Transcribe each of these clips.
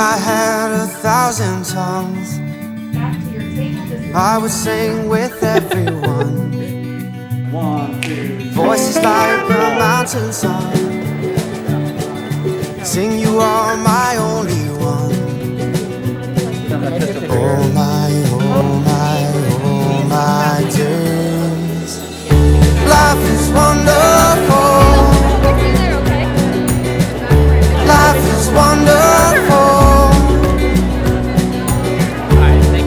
I had 1,000 tongues, I would sing with everyone. 1, 2, Voices like a mountain song, sing you are my only one. Oh my, oh my, oh my days, life is wonderful. Life is wonderful.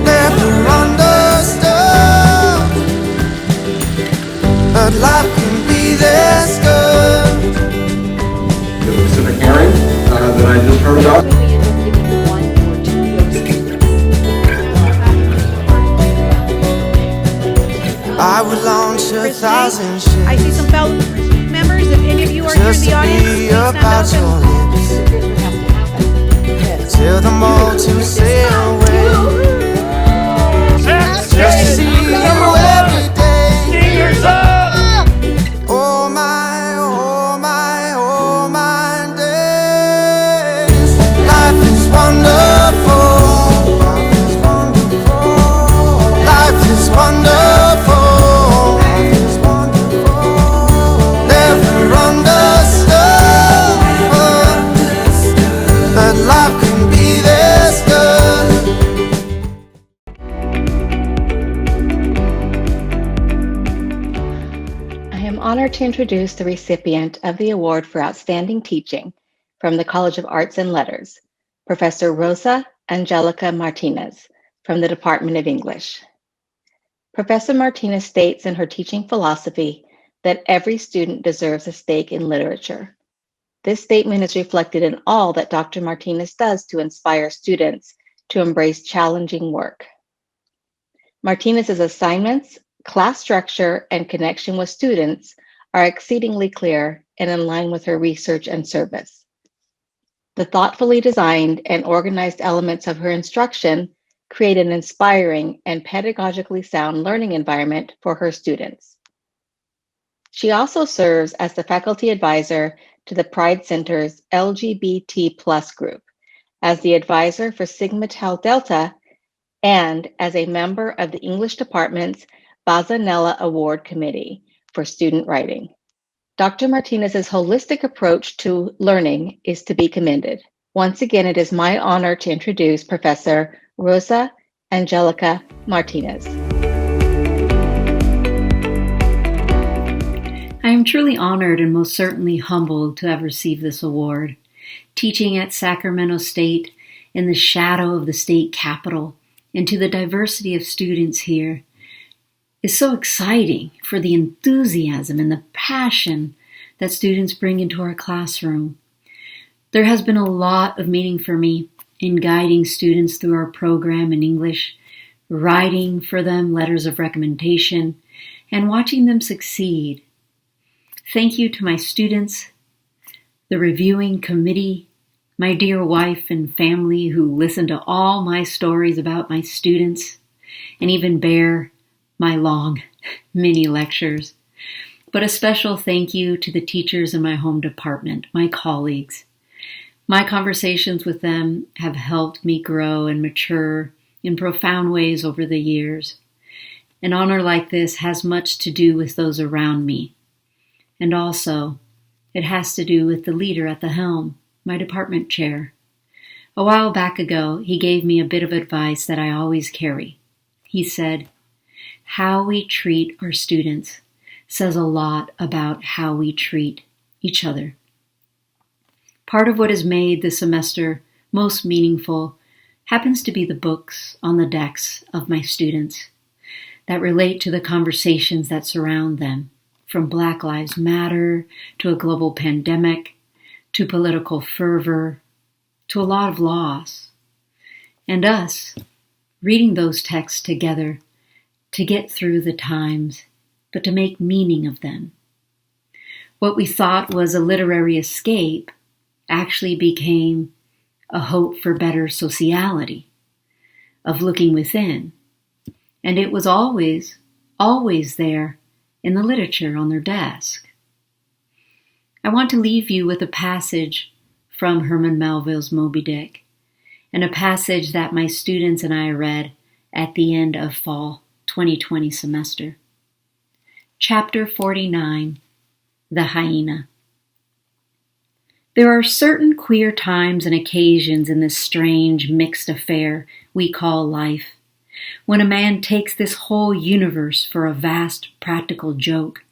Never understood, but life can be this good. The Pacific hearing that I just heard about. I would launch 1,000 ships. I see some fellow members. If any of you are here in the audience, please stand up and Tell them all to sail away. Just to see you every day. Oh my, oh my, oh my days. Life is wonderful. Life is wonderful. Life is wonderful. Never understood, but life can be this good. I am honored to introduce the recipient of the Award for Outstanding Teaching from the College of Arts and Letters, Professor Rosa Angelica Martinez from the Department of English. Professor Martinez states in her teaching philosophy that every student deserves a stake in literature. This statement is reflected in all that Dr. Martinez does to inspire students to embrace challenging work. Martinez's assignments, class structure, and connection with students are exceedingly clear and in line with her research and service. The thoughtfully designed and organized elements of her instruction create an inspiring and pedagogically sound learning environment for her students. She also serves as the faculty advisor to the Pride Center's LGBT+ group, as the advisor for Sigma Tau Delta, and as a member of the English Department's Bazanella Award Committee for Student Writing. Dr. Martinez's holistic approach to learning is to be commended. Once again, it is my honor to introduce Professor Rosa Angelica Martinez. I am truly honored and most certainly humbled to have received this award. Teaching at Sacramento State in the shadow of the state capitol and to the diversity of students here is so exciting for the enthusiasm and the passion that students bring into our classroom. There has been a lot of meaning for me in guiding students through our program in English, writing for them letters of recommendation, and watching them succeed. Thank you to my students, the reviewing committee, my dear wife and family who listen to all my stories about my students and even bear my long mini lectures. But a special thank you to the teachers in my home department, my colleagues. My conversations with them have helped me grow and mature in profound ways over the years. An honor like this has much to do with those around me. And also, it has to do with the leader at the helm, my department chair. A while back ago, he gave me a bit of advice that I always carry. He said, "How we treat our students says a lot about how we treat each other." Part of what has made this semester most meaningful happens to be the books on the decks of my students that relate to the conversations that surround them, from Black Lives Matter to a global pandemic, to political fervor, to a lot of loss. And us, reading those texts together to get through the times, but to make meaning of them. What we thought was a literary escape actually became a hope for better sociality, of looking within. And it was always there in the literature on their desk. I want to leave you with a passage from Herman Melville's Moby Dick, and a passage that my students and I read at the end of fall 2020 semester. Chapter 49, The Hyena. There are certain queer times and occasions in this strange, mixed affair we call life, when a man takes this whole universe for a vast practical joke,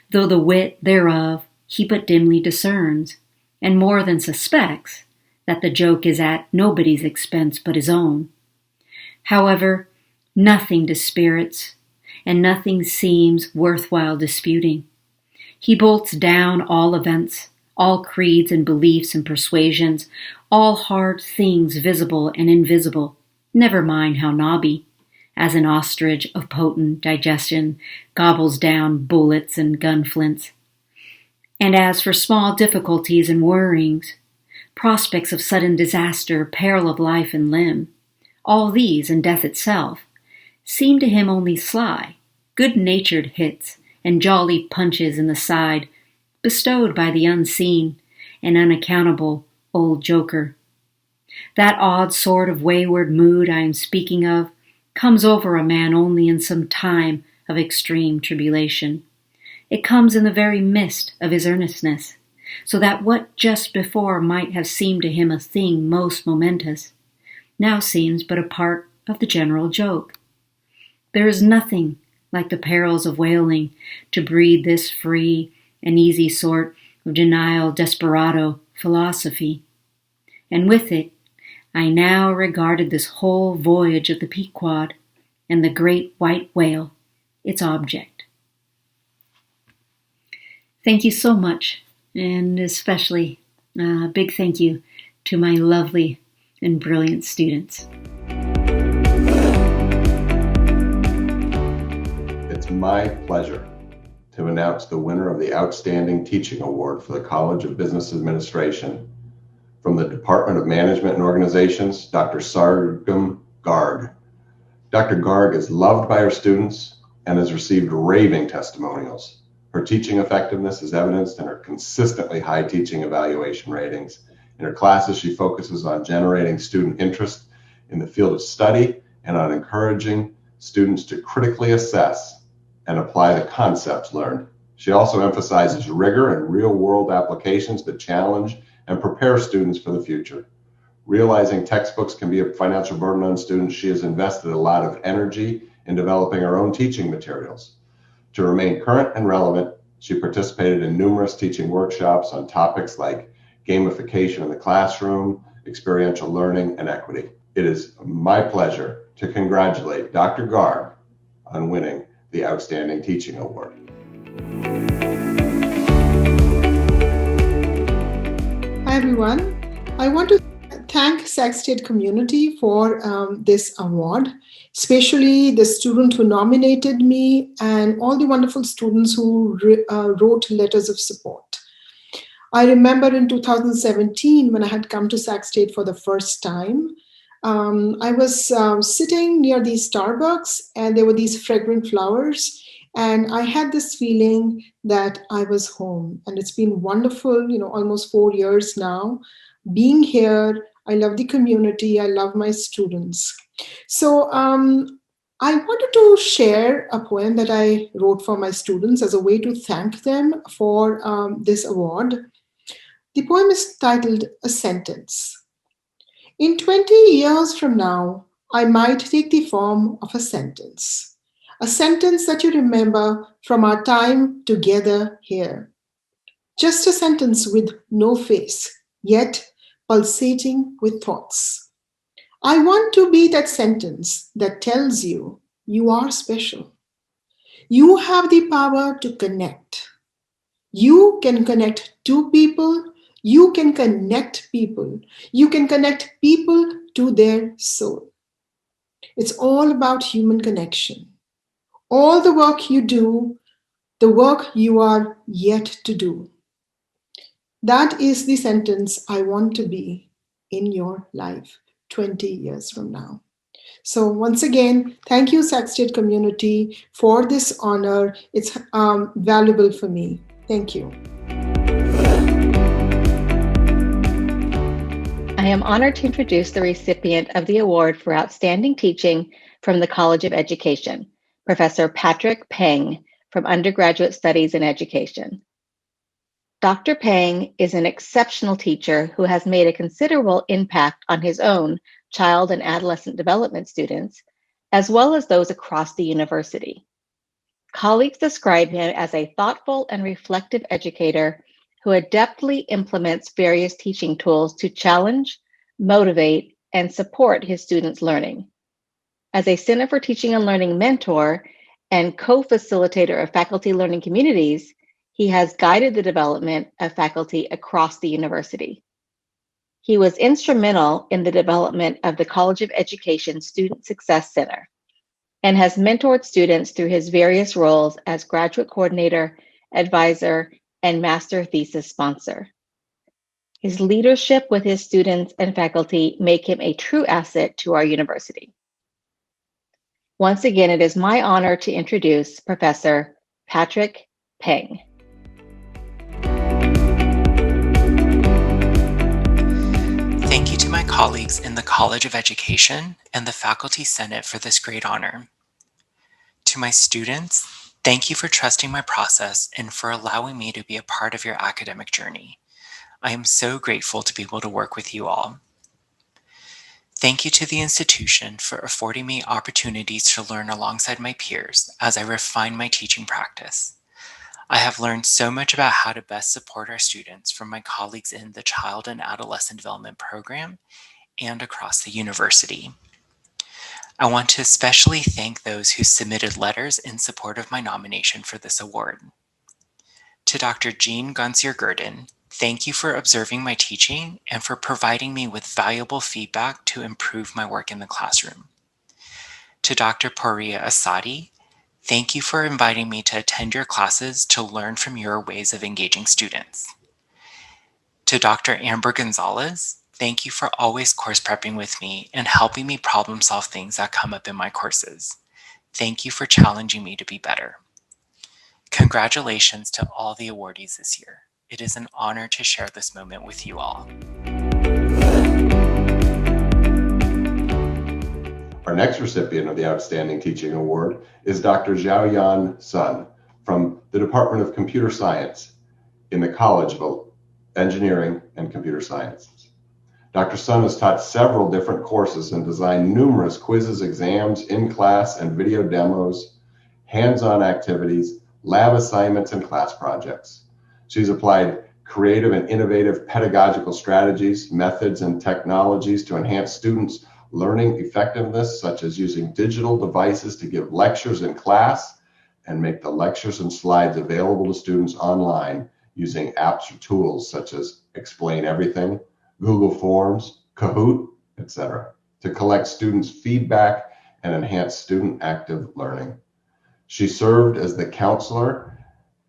though the wit thereof he but dimly discerns, and more than suspects that the joke is at nobody's expense but his own. However, nothing dispirits, and nothing seems worthwhile disputing. He bolts down all events, all creeds and beliefs and persuasions, all hard things visible and invisible, never mind how knobby, as an ostrich of potent digestion gobbles down bullets and gunflints. And as for small difficulties and worryings, prospects of sudden disaster, peril of life and limb, all these and death itself seem to him only sly, good-natured hits and jolly punches in the side bestowed by the unseen and unaccountable old joker. That odd sort of wayward mood I am speaking of comes over a man only in some time of extreme tribulation. It comes in the very midst of his earnestness, so that what just before might have seemed to him a thing most momentous, now seems but a part of the general joke. There is nothing like the perils of whaling to breed this free and easy sort of denial desperado philosophy. And with it, I now regarded this whole voyage of the Pequod and the great white whale, its object. Thank you so much, and especially a big thank you to my lovely and brilliant students. It's my pleasure to announce the winner of the Outstanding Teaching Award for the College of Business Administration from the Department of Management and Organizations, Dr. Sargam Garg. Dr. Garg is loved by her students and has received raving testimonials. Her teaching effectiveness is evidenced in her consistently high teaching evaluation ratings. In her classes, she focuses on generating student interest in the field of study and on encouraging students to critically assess and apply the concepts learned. She also emphasizes rigor and real-world applications that challenge and prepare students for the future. Realizing textbooks can be a financial burden on students, she has invested a lot of energy in developing her own teaching materials. To remain current and relevant, she participated in numerous teaching workshops on topics like gamification in the classroom, experiential learning, and equity. It is my pleasure to congratulate Dr. Garg on winning the Outstanding Teaching Award. Hi everyone. I want to thank Sac State community for this award, especially the student who nominated me and all the wonderful students who wrote letters of support. I remember in 2017 when I had come to Sac State for the first time, I was sitting near the Starbucks and there were these fragrant flowers. And I had this feeling that I was home, and it's been wonderful, almost 4 years now being here. I love the community. I love my students. So I wanted to share a poem that I wrote for my students as a way to thank them for this award. The poem is titled A Sentence. In 20 years from now, I might take the form of a sentence that you remember from our time together here. Just a sentence with no face, yet pulsating with thoughts. I want to be that sentence that tells you you are special. You have the power to connect. You can connect two people. You can connect people. You can connect people to their soul. It's all about human connection. All the work you do, the work you are yet to do. That is the sentence I want to be in your life 20 years from now. So once again, thank you, Sac State community, for this honor. It's valuable for me. Thank you. I am honored to introduce the recipient of the award for outstanding teaching from the College of Education, Professor Patrick Peng from Undergraduate Studies in Education. Dr. Peng is an exceptional teacher who has made a considerable impact on his own child and adolescent development students, as well as those across the university. Colleagues describe him as a thoughtful and reflective educator who adeptly implements various teaching tools to challenge, motivate, and support his students' learning. As a Center for Teaching and Learning mentor and co-facilitator of faculty learning communities, he has guided the development of faculty across the university. He was instrumental in the development of the College of Education Student Success Center and has mentored students through his various roles as graduate coordinator, advisor, and master thesis sponsor. His leadership with his students and faculty make him a true asset to our university. Once again, it is my honor to introduce Professor Patrick Peng. Thank you to my colleagues in the College of Education and the Faculty Senate for this great honor. To my students, thank you for trusting my process and for allowing me to be a part of your academic journey. I am so grateful to be able to work with you all. Thank you to the institution for affording me opportunities to learn alongside my peers as I refine my teaching practice. I have learned so much about how to best support our students from my colleagues in the Child and Adolescent Development Program and across the university. I want to especially thank those who submitted letters in support of my nomination for this award. To Dr. Jean Garcia, thank you for observing my teaching and for providing me with valuable feedback to improve my work in the classroom. To Dr. Poria Asadi, thank you for inviting me to attend your classes to learn from your ways of engaging students. To Dr. Amber Gonzalez, thank you for always course prepping with me and helping me problem solve things that come up in my courses. Thank you for challenging me to be better. Congratulations to all the awardees this year. It is an honor to share this moment with you all. Our next recipient of the Outstanding Teaching Award is Dr. Xiaoyan Sun from the Department of Computer Science in the College of Engineering and Computer Sciences. Dr. Sun has taught several different courses and designed numerous quizzes, exams, in-class and video demos, hands-on activities, lab assignments, and class projects. She's applied creative and innovative pedagogical strategies, methods, and technologies to enhance students' learning effectiveness, such as using digital devices to give lectures in class and make the lectures and slides available to students online using apps or tools such as Explain Everything, Google Forms, Kahoot, etc., to collect students' feedback and enhance student active learning. She served as the counselor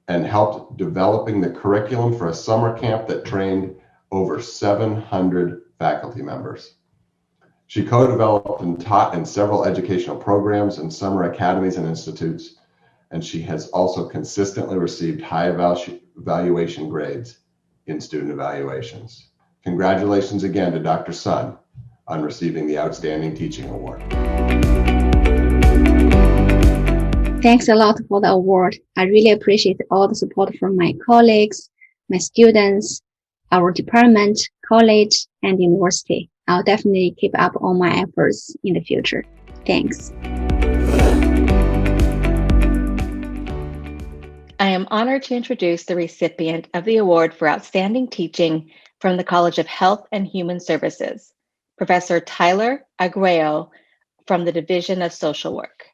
and helped developing the curriculum for a summer camp that trained over 700 faculty members. She co-developed and taught in several educational programs and summer academies and institutes, and she has also consistently received high evaluation grades in student evaluations. Congratulations again to Dr. Sun on receiving the Outstanding Teaching Award. Thanks a lot for the award. I really appreciate all the support from my colleagues, my students, our department, college, and university. I'll definitely keep up all my efforts in the future. Thanks. I am honored to introduce the recipient of the award for outstanding teaching from the College of Health and Human Services, Professor Tyler Aguayo from the Division of Social Work.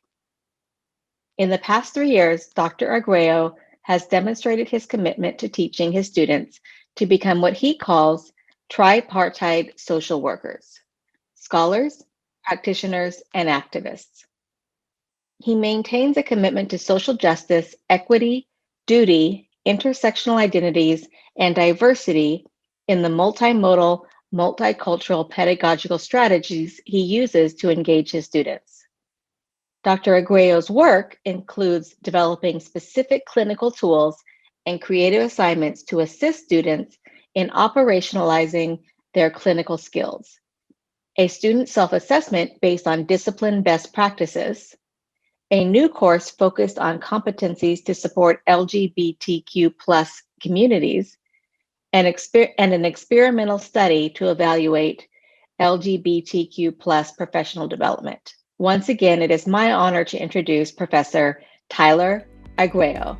In the past 3 years, Dr. Aguayo has demonstrated his commitment to teaching his students to become what he calls tripartite social workers, scholars, practitioners, and activists. He maintains a commitment to social justice, equity, duty, intersectional identities, and diversity in the multimodal, multicultural pedagogical strategies he uses to engage his students. Dr. Aguayo's work includes developing specific clinical tools and creative assignments to assist students in operationalizing their clinical skills, a student self-assessment based on discipline best practices, a new course focused on competencies to support LGBTQ+ communities, and an experimental study to evaluate LGBTQ+ professional development. Once again, it is my honor to introduce Professor Tyler Arguello.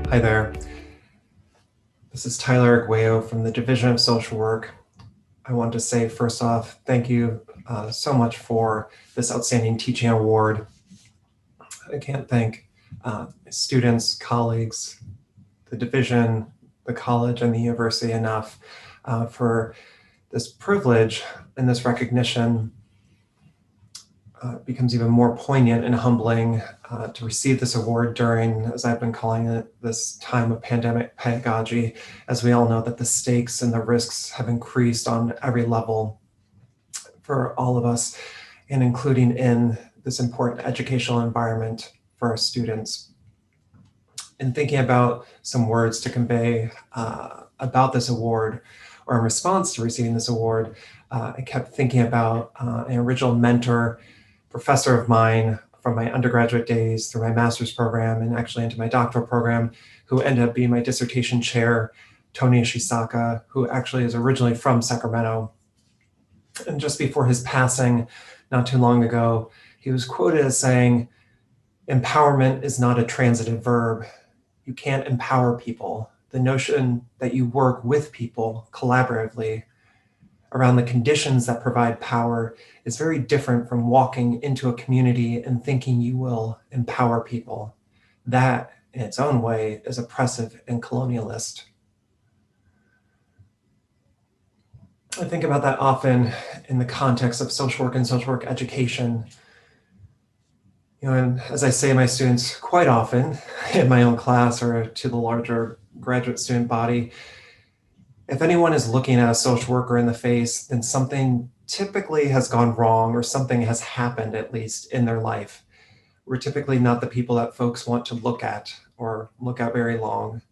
Hi there. This is Tyler Arguello from the Division of Social Work. I want to say first off, thank you so much for this outstanding teaching award. I can't thank students, colleagues, the division, the college, and the university enough for this privilege and this recognition. Becomes even more poignant and humbling to receive this award during, as I've been calling it, this time of pandemic pedagogy, as we all know that the stakes and the risks have increased on every level for all of us, and including in this important educational environment for our students. In thinking about some words to convey about this award, or in response to receiving this award, I kept thinking about an original mentor, professor of mine from my undergraduate days through my master's program and actually into my doctoral program, who ended up being my dissertation chair, Tony Ishisaka, who actually is originally from Sacramento. And just before his passing, not too long ago, he was quoted as saying, "Empowerment is not a transitive verb. You can't empower people. The notion that you work with people collaboratively around the conditions that provide power is very different from walking into a community and thinking you will empower people. That, in its own way, is oppressive and colonialist." I think about that often in the context of social work and social work education. And as I say to my students quite often in my own class or to the larger graduate student body, if anyone is looking at a social worker in the face, then something typically has gone wrong or something has happened, at least in their life. We're typically not the people that folks want to look at or look at very long.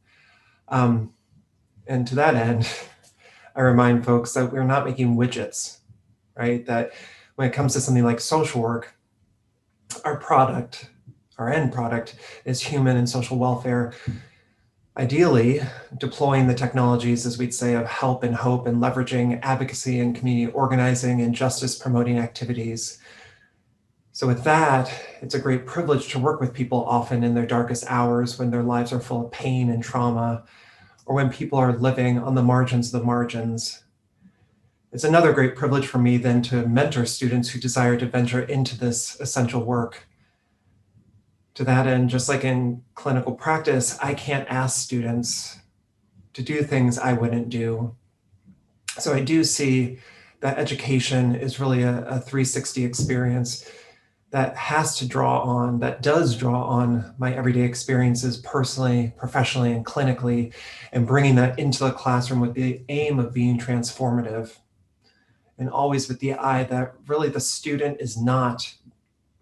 And to that end, I remind folks that we're not making widgets, right? That when it comes to something like social work, our product, our end product is human and social welfare. Ideally, deploying the technologies, as we'd say, of help and hope and leveraging advocacy and community organizing and justice promoting activities. So with that, it's a great privilege to work with people often in their darkest hours when their lives are full of pain and trauma, or when people are living on the margins of the margins. It's another great privilege for me then to mentor students who desire to venture into this essential work. To that end, just like in clinical practice, I can't ask students to do things I wouldn't do. So I do see that education is really a 360 experience that does draw on my everyday experiences personally, professionally, and clinically, and bringing that into the classroom with the aim of being transformative. And always with the eye that really the student is not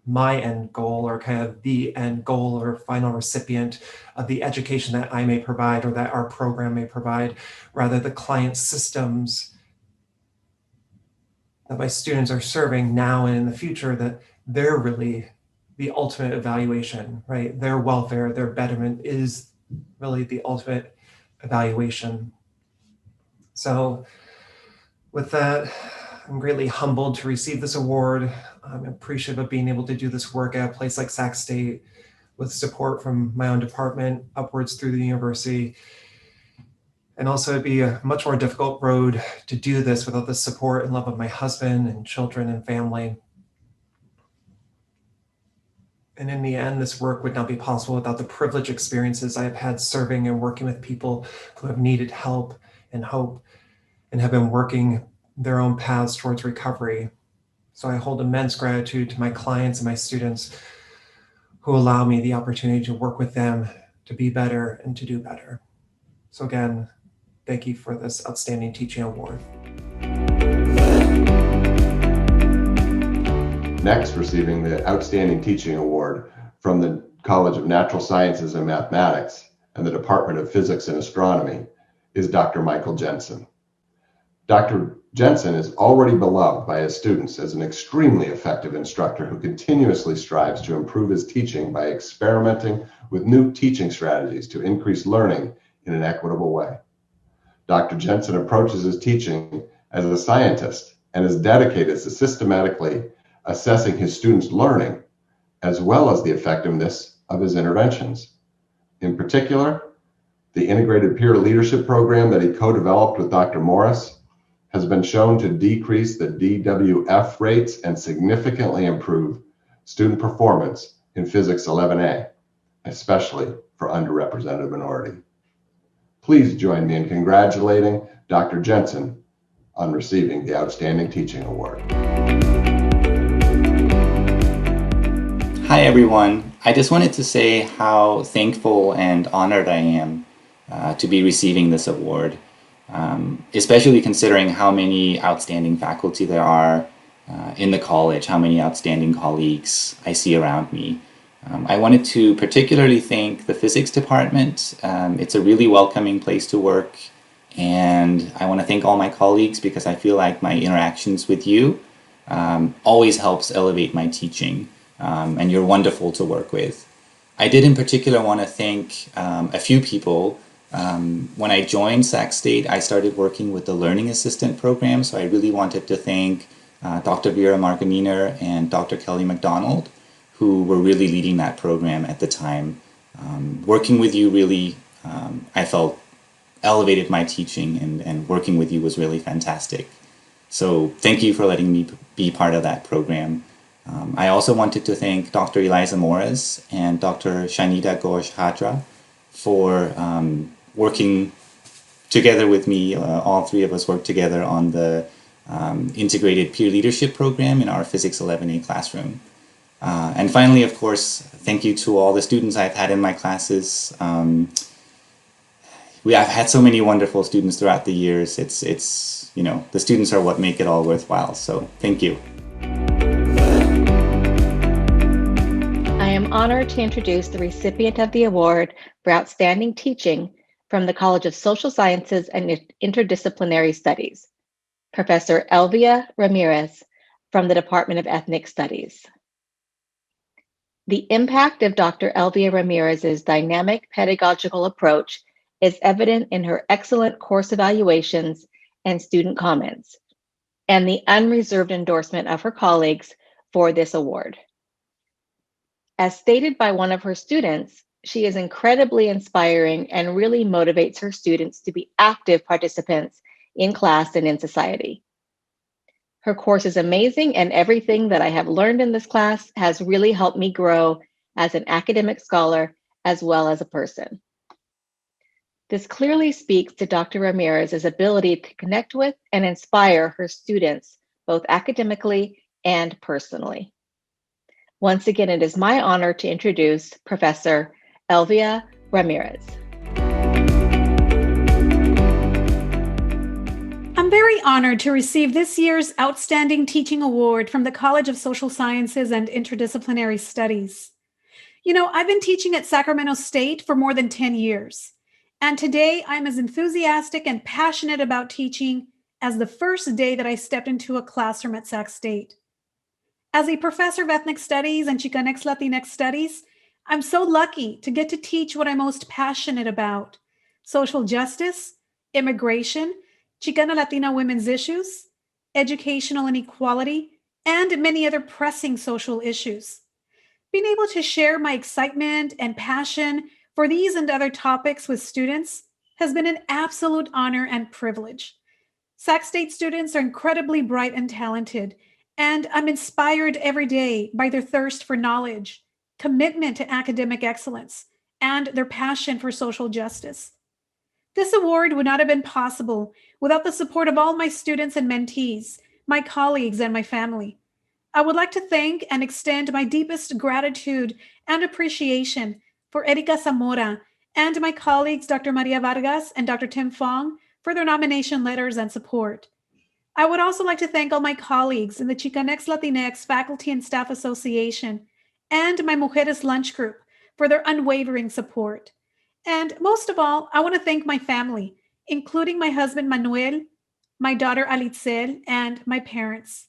my end goal or kind of the end goal or final recipient of the education that I may provide or that our program may provide. Rather, the client systems that my students are serving now and in the future, that they're really the ultimate evaluation, right? Their welfare, their betterment is really the ultimate evaluation. So with that, I'm greatly humbled to receive this award. I'm appreciative of being able to do this work at a place like Sac State with support from my own department upwards through the university. And also it'd be a much more difficult road to do this without the support and love of my husband and children and family. And in the end, this work would not be possible without the privileged experiences I have had serving and working with people who have needed help and hope and have been working their own paths towards recovery. So I hold immense gratitude to my clients and my students who allow me the opportunity to work with them to be better and to do better. So again, thank you for this outstanding teaching award. Next, receiving the Outstanding Teaching Award from the College of Natural Sciences and Mathematics and the Department of Physics and Astronomy is Dr. Michael Jensen. Dr. Jensen is already beloved by his students as an extremely effective instructor who continuously strives to improve his teaching by experimenting with new teaching strategies to increase learning in an equitable way. Dr. Jensen approaches his teaching as a scientist and is dedicated to systematically assessing his students' learning as well as the effectiveness of his interventions. In particular, the Integrated Peer Leadership Program that he co-developed with Dr. Morris has been shown to decrease the DWF rates and significantly improve student performance in Physics 11A, especially for underrepresented minority. Please join me in congratulating Dr. Jensen on receiving the Outstanding Teaching Award. Hi everyone. I just wanted to say how thankful and honored I am to be receiving this award, especially considering how many outstanding faculty there are in the college, how many outstanding colleagues I see around me. I wanted to particularly thank the physics department. It's a really welcoming place to work, and I want to thank all my colleagues because I feel like my interactions with you always helps elevate my teaching. And you're wonderful to work with. I did in particular want to thank a few people. When I joined Sac State, I started working with the Learning Assistant program, so I really wanted to thank Dr. Vera Margaminer and Dr. Kelly McDonald, who were really leading that program at the time. Working with you really, I felt, elevated my teaching, and working with you was really fantastic. So thank you for letting me be part of that program. I also wanted to thank Dr. Eliza Morris and Dr. Shanita Ghosh Hadra for working together with me. All three of us worked together on the Integrated Peer Leadership Program in our Physics 11A classroom. And finally, of course, thank you to all the students I've had in my classes. I've had so many wonderful students throughout the years. It's the students are what make it all worthwhile. So thank you. I am honored to introduce the recipient of the award for Outstanding Teaching from the College of Social Sciences and Interdisciplinary Studies, Professor Elvia Ramirez from the Department of Ethnic Studies. The impact of Dr. Elvia Ramirez's dynamic pedagogical approach is evident in her excellent course evaluations and student comments, and the unreserved endorsement of her colleagues for this award. As stated by one of her students, she is incredibly inspiring and really motivates her students to be active participants in class and in society. Her course is amazing, and everything that I have learned in this class has really helped me grow as an academic scholar as well as a person. This clearly speaks to Dr. Ramirez's ability to connect with and inspire her students, both academically and personally. Once again, it is my honor to introduce Professor Elvia Ramirez. I'm very honored to receive this year's Outstanding Teaching Award from the College of Social Sciences and Interdisciplinary Studies. I've been teaching at Sacramento State for more than 10 years, and today I'm as enthusiastic and passionate about teaching as the first day that I stepped into a classroom at Sac State. As a professor of ethnic studies and Chicanx Latinx studies, I'm so lucky to get to teach what I'm most passionate about: social justice, immigration, Chicana Latina women's issues, educational inequality, and many other pressing social issues. Being able to share my excitement and passion for these and other topics with students has been an absolute honor and privilege. Sac State students are incredibly bright and talented, and I'm inspired every day by their thirst for knowledge, commitment to academic excellence, and their passion for social justice. This award would not have been possible without the support of all my students and mentees, my colleagues, and my family. I would like to thank and extend my deepest gratitude and appreciation for Erika Zamora and my colleagues Dr. Maria Vargas and Dr. Tim Fong for their nomination letters and support. I would also like to thank all my colleagues in the Chicanx Latinx Faculty and Staff Association and my Mujeres Lunch Group for their unwavering support. And most of all, I want to thank my family, including my husband Manuel, my daughter Alitzel, and my parents.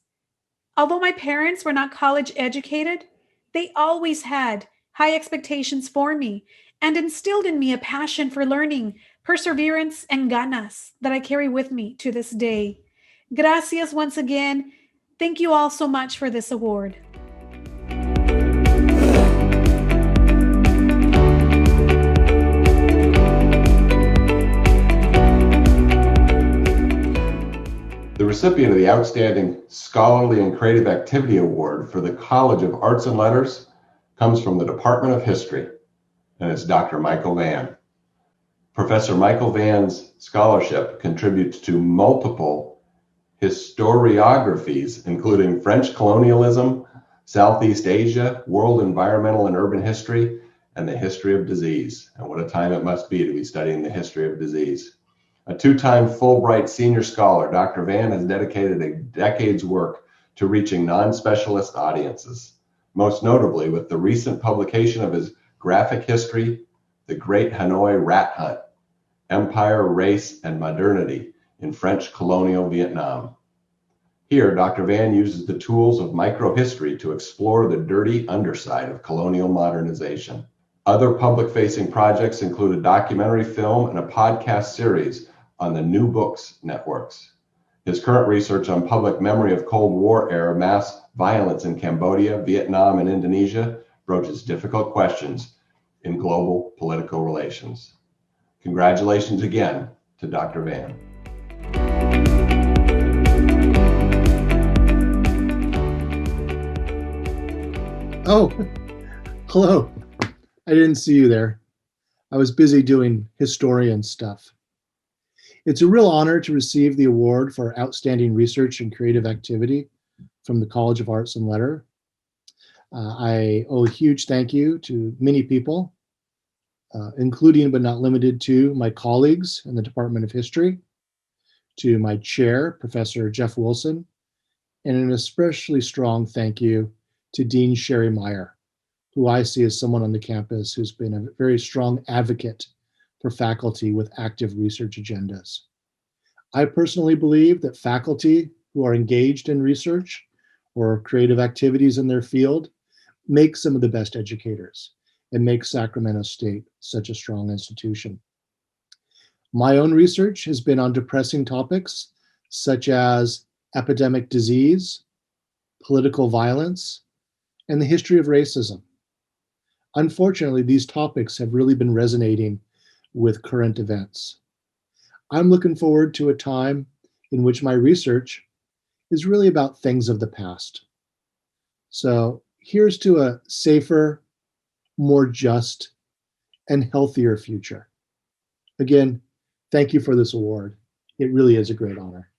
Although my parents were not college educated, they always had high expectations for me and instilled in me a passion for learning, perseverance, and ganas that I carry with me to this day. Gracias once again. Thank you all so much for this award. The recipient of the Outstanding Scholarly and Creative Activity Award for the College of Arts and Letters comes from the Department of History, and it's Dr. Michael Van. Professor Michael Van's scholarship contributes to multiple historiographies, including French colonialism, Southeast Asia, world environmental and urban history, and the history of disease. And what a time it must be to be studying the history of disease. A two-time Fulbright senior scholar, Dr. Van has dedicated a decade's work to reaching non-specialist audiences, most notably with the recent publication of his graphic history, The Great Hanoi Rat Hunt, Empire, Race, and Modernity in French Colonial Vietnam. Here, Dr. Van uses the tools of microhistory to explore the dirty underside of colonial modernization. Other public-facing projects include a documentary film and a podcast series on the New Books Networks. His current research on public memory of Cold War-era mass violence in Cambodia, Vietnam, and Indonesia broaches difficult questions in global political relations. Congratulations again to Dr. Van. Oh, hello. I didn't see you there. I was busy doing historian stuff. It's a real honor to receive the award for outstanding research and creative activity from the College of Arts and Letters. I owe a huge thank you to many people, including but not limited to my colleagues in the Department of History, to my chair, Professor Jeff Wilson, and an especially strong thank you to Dean Sherry Meyer, who I see as someone on the campus who's been a very strong advocate for faculty with active research agendas. I personally believe that faculty who are engaged in research or creative activities in their field make some of the best educators and make Sacramento State such a strong institution. My own research has been on depressing topics such as epidemic disease, political violence, and the history of racism. Unfortunately, these topics have really been resonating with current events. I'm looking forward to a time in which my research is really about things of the past. So here's to a safer, more just, and healthier future. Again, thank you for this award. It really is a great honor.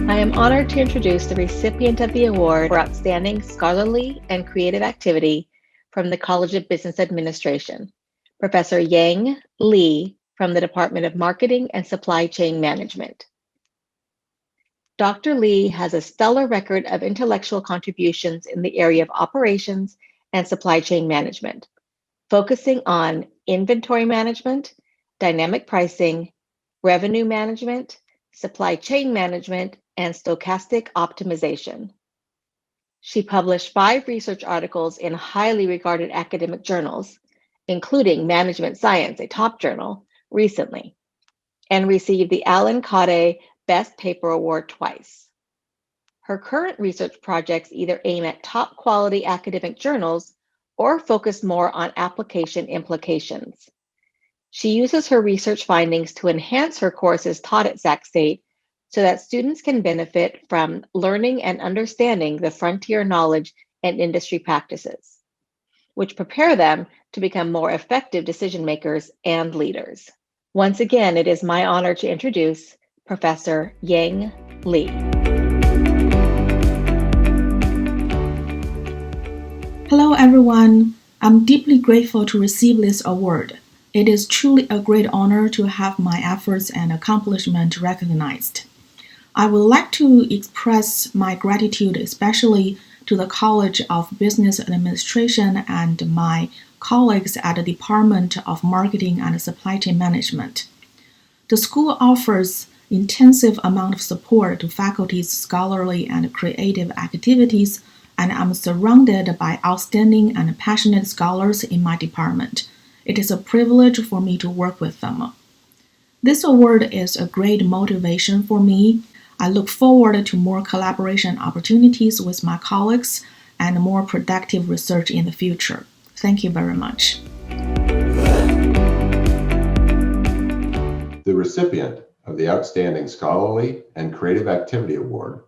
I am honored to introduce the recipient of the award for outstanding scholarly and creative activity from the College of Business Administration, Professor Yang Li from the Department of Marketing and Supply Chain Management. Dr. Li has a stellar record of intellectual contributions in the area of operations and supply chain management, focusing on inventory management, dynamic pricing, revenue management, supply chain management, and stochastic optimization. She published 5 research articles in highly regarded academic journals, including Management Science, a top journal, recently, and received the Alan Cade Best Paper Award twice. Her current research projects either aim at top quality academic journals or focus more on application implications. She uses her research findings to enhance her courses taught at Sac State so that students can benefit from learning and understanding the frontier knowledge and industry practices, which prepare them to become more effective decision makers and leaders. Once again, it is my honor to introduce Professor Yang Li. Hello, everyone. I'm deeply grateful to receive this award. It is truly a great honor to have my efforts and accomplishment recognized. I would like to express my gratitude especially to the College of Business Administration and my colleagues at the Department of Marketing and Supply Chain Management. The school offers intensive amount of support to faculty's scholarly and creative activities, and I'm surrounded by outstanding and passionate scholars in my department. It is a privilege for me to work with them. This award is a great motivation for me. I look forward to more collaboration opportunities with my colleagues and more productive research in the future. Thank you very much. The recipient of the Outstanding Scholarly and Creative Activity Award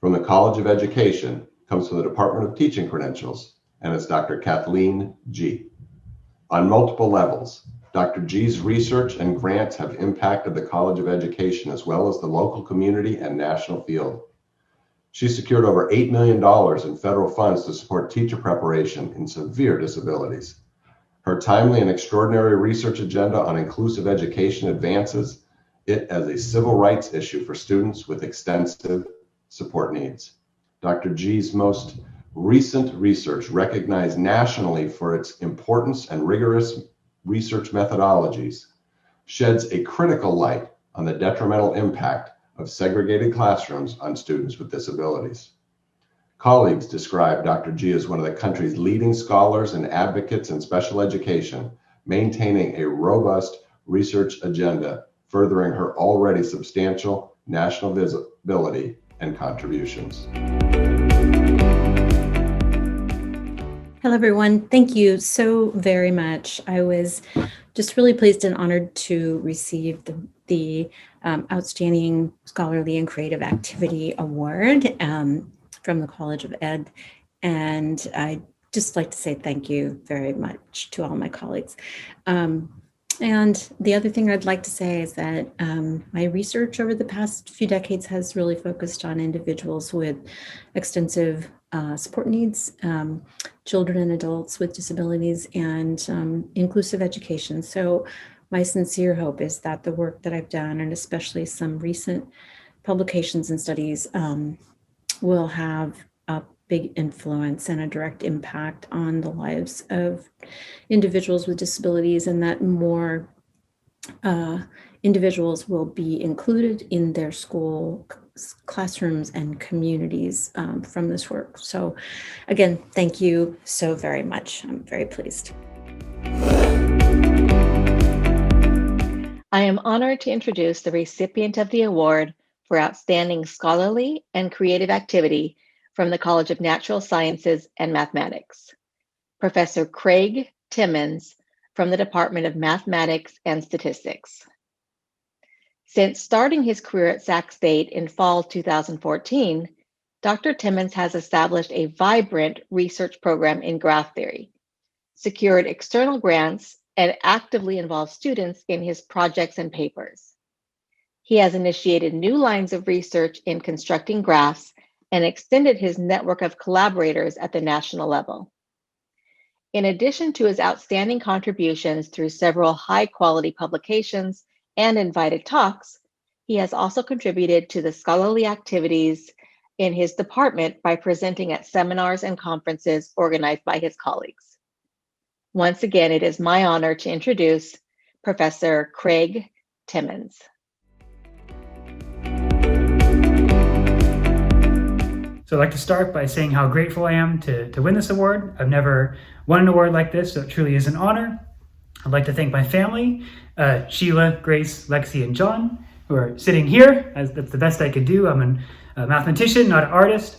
from the College of Education comes from the Department of Teaching Credentials, and it's Dr. Kathleen G. On multiple levels, Dr. G's research and grants have impacted the College of Education as well as the local community and national field. She secured over $8 million in federal funds to support teacher preparation in severe disabilities. Her timely and extraordinary research agenda on inclusive education advances it as a civil rights issue for students with extensive support needs. Dr. G's most recent research, recognized nationally for its importance and rigorous research methodologies, sheds a critical light on the detrimental impact of segregated classrooms on students with disabilities. Colleagues describe Dr. G as one of the country's leading scholars and advocates in special education, maintaining a robust research agenda, furthering her already substantial national visibility and contributions. Hello, everyone. Thank you so very much. I was just really pleased and honored to receive the Outstanding Scholarly and Creative Activity Award from the College of Ed. And I'd just like to say thank you very much to all my colleagues. And the other thing I'd like to say is that my research over the past few decades has really focused on individuals with extensive support needs, children and adults with disabilities, and inclusive education. So my sincere hope is that the work that I've done, and especially some recent publications and studies, will have a big influence and a direct impact on the lives of individuals with disabilities, and that more individuals will be included in their school classrooms and communities from this work. So again, thank you so very much. I'm very pleased. I am honored to introduce the recipient of the award for Outstanding Scholarly and Creative Activity from the College of Natural Sciences and Mathematics, Professor Craig Timmons from the Department of Mathematics and Statistics. Since starting his career at Sac State in fall 2014, Dr. Timmons has established a vibrant research program in graph theory, secured external grants, and actively involved students in his projects and papers. He has initiated new lines of research in constructing graphs and extended his network of collaborators at the national level. In addition to his outstanding contributions through several high-quality publications and invited talks, he has also contributed to the scholarly activities in his department by presenting at seminars and conferences organized by his colleagues. Once again, it is my honor to introduce Professor Craig Timmons. So I'd like to start by saying how grateful I am to win this award. I've never won an award like this, so it truly is an honor. I'd like to thank my family, Sheila, Grace, Lexi, and John, who are sitting here. That's the best I could do. I'm a mathematician, not an artist.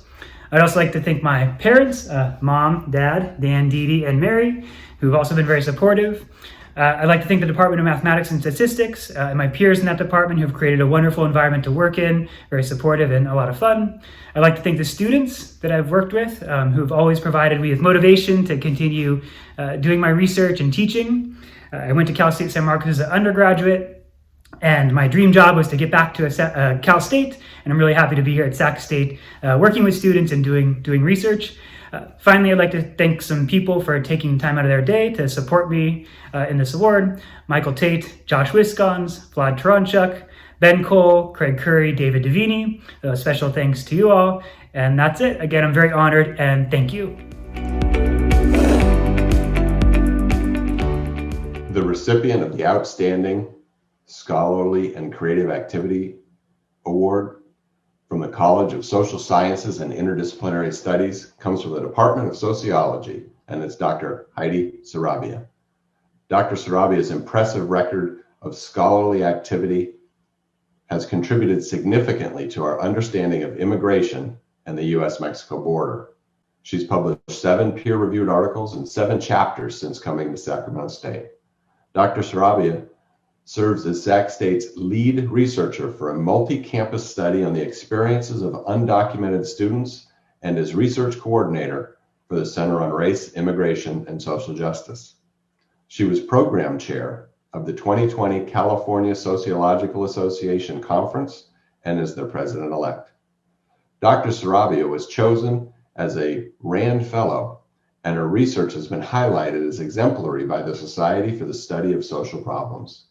I'd also like to thank my parents, Mom, Dad, Dan, Dee Dee, and Mary, who've also been very supportive. I'd like to thank the Department of Mathematics and Statistics and my peers in that department who've created a wonderful environment to work in, very supportive and a lot of fun. I'd like to thank the students that I've worked with who've always provided me with motivation to continue doing my research and teaching. I went to Cal State San Marcos as an undergraduate, and my dream job was to get back to Cal State, and I'm really happy to be here at Sac State working with students and doing research. Finally, I'd like to thank some people for taking time out of their day to support me in this award. Michael Tate, Josh Wiscons, Vlad Taranchuk, Ben Cole, Craig Curry, David Davini. Special thanks to you all. And that's it. Again, I'm very honored and thank you. The recipient of the Outstanding Scholarly and Creative Activity Award from the College of Social Sciences and Interdisciplinary Studies comes from the Department of Sociology, and it's Dr. Heidi Sarabia. Dr. Sarabia's impressive record of scholarly activity has contributed significantly to our understanding of immigration and the U.S.-Mexico border. She's published 7 peer-reviewed articles and 7 chapters since coming to Sacramento State. Dr. Sarabia serves as Sac State's lead researcher for a multi-campus study on the experiences of undocumented students and as research coordinator for the Center on Race, Immigration, and Social Justice. She was program chair of the 2020 California Sociological Association Conference and is their president-elect. Dr. Sarabia was chosen as a Rand Fellow, and her research has been highlighted as exemplary by the Society for the Study of Social Problems.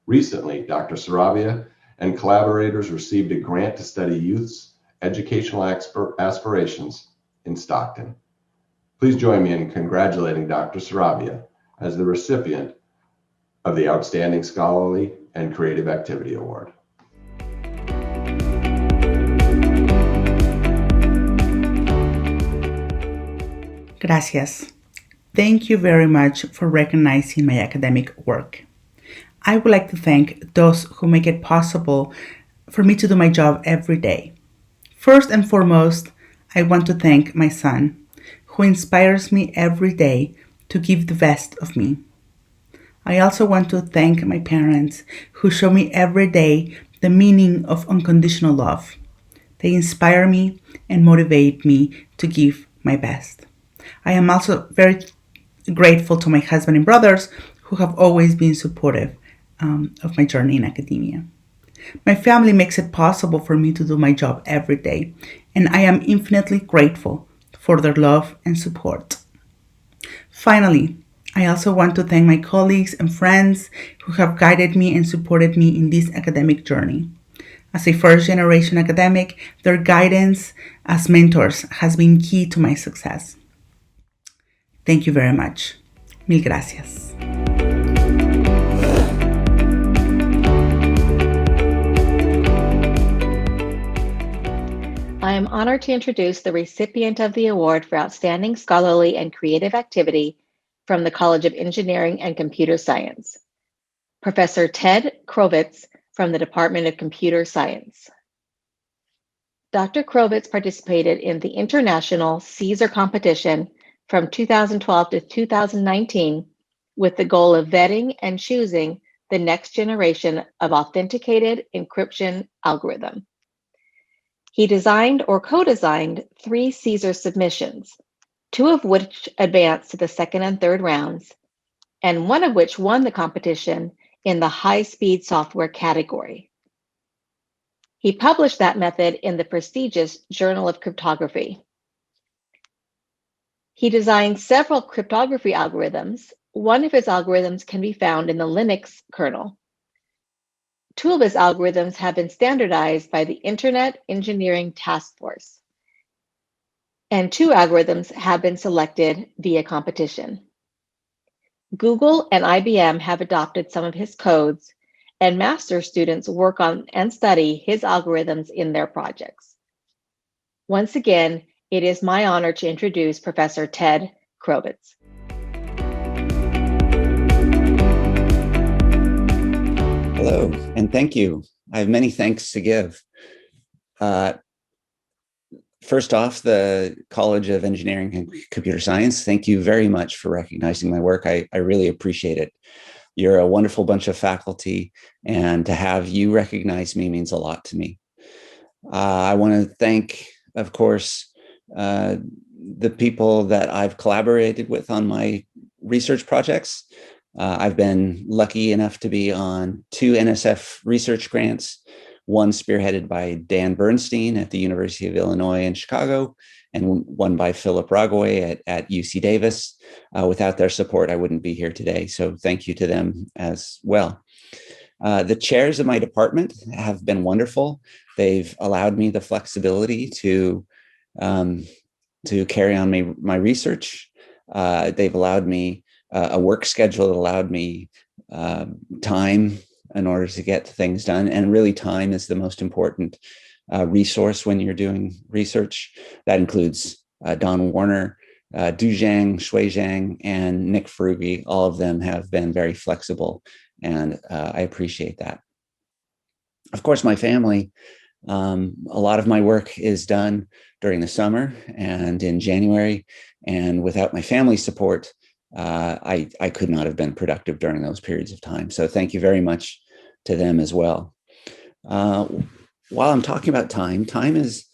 Recently, Dr. Sarabia and collaborators received a grant to study youth's educational aspirations in Stockton. Please join me in congratulating Dr. Sarabia as the recipient of the Outstanding Scholarly and Creative Activity Award. Gracias. Thank you very much for recognizing my academic work. I would like to thank those who make it possible for me to do my job every day. First and foremost, I want to thank my son, who inspires me every day to give the best of me. I also want to thank my parents, who show me every day the meaning of unconditional love. They inspire me and motivate me to give my best. I am also very grateful to my husband and brothers, who have always been supportive of my journey in academia. My family makes it possible for me to do my job every day, and I am infinitely grateful for their love and support. Finally, I also want to thank my colleagues and friends who have guided me and supported me in this academic journey. As a first-generation academic, their guidance as mentors has been key to my success. Thank you very much. Mil gracias. I am honored to introduce the recipient of the award for Outstanding Scholarly and Creative Activity from the College of Engineering and Computer Science, Professor Ted Krovitz from the Department of Computer Science. Dr. Krovitz participated in the International Caesar competition from 2012 to 2019 with the goal of vetting and choosing the next generation of authenticated encryption algorithm. He designed or co-designed 3 Caesar submissions, 2 of which advanced to the second and third rounds, and 1 of which won the competition in the high-speed software category. He published that method in the prestigious Journal of Cryptography. He designed several cryptography algorithms. 1 of his algorithms can be found in the Linux kernel. 2 of his algorithms have been standardized by the Internet Engineering Task Force, and 2 algorithms have been selected via competition. Google and IBM have adopted some of his codes, and master's students work on and study his algorithms in their projects. Once again, it is my honor to introduce Professor Ted Krovitz. Hello, and thank you. I have many thanks to give. First off, the College of Engineering and Computer Science, thank you very much for recognizing my work. I really appreciate it. You're a wonderful bunch of faculty, and to have you recognize me means a lot to me. I want to thank, of course, the people that I've collaborated with on my research projects. I've been lucky enough to be on 2 NSF research grants, one spearheaded by Dan Bernstein at the University of Illinois in Chicago, and one by Philip Ragoway at UC Davis. Without their support, I wouldn't be here today. So thank you to them as well. The chairs of my department have been wonderful. They've allowed me the flexibility to carry on my research. They've allowed me a work schedule that allowed me time in order to get things done. And really, time is the most important resource when you're doing research. That includes Don Warner, Du Zhang, Shui Zhang, and Nick Frugi. All of them have been very flexible, and I appreciate that. Of course, my family, a lot of my work is done during the summer and in January, and without my family's support, I could not have been productive during those periods of time. So thank you very much to them as well. While I'm talking about time, time is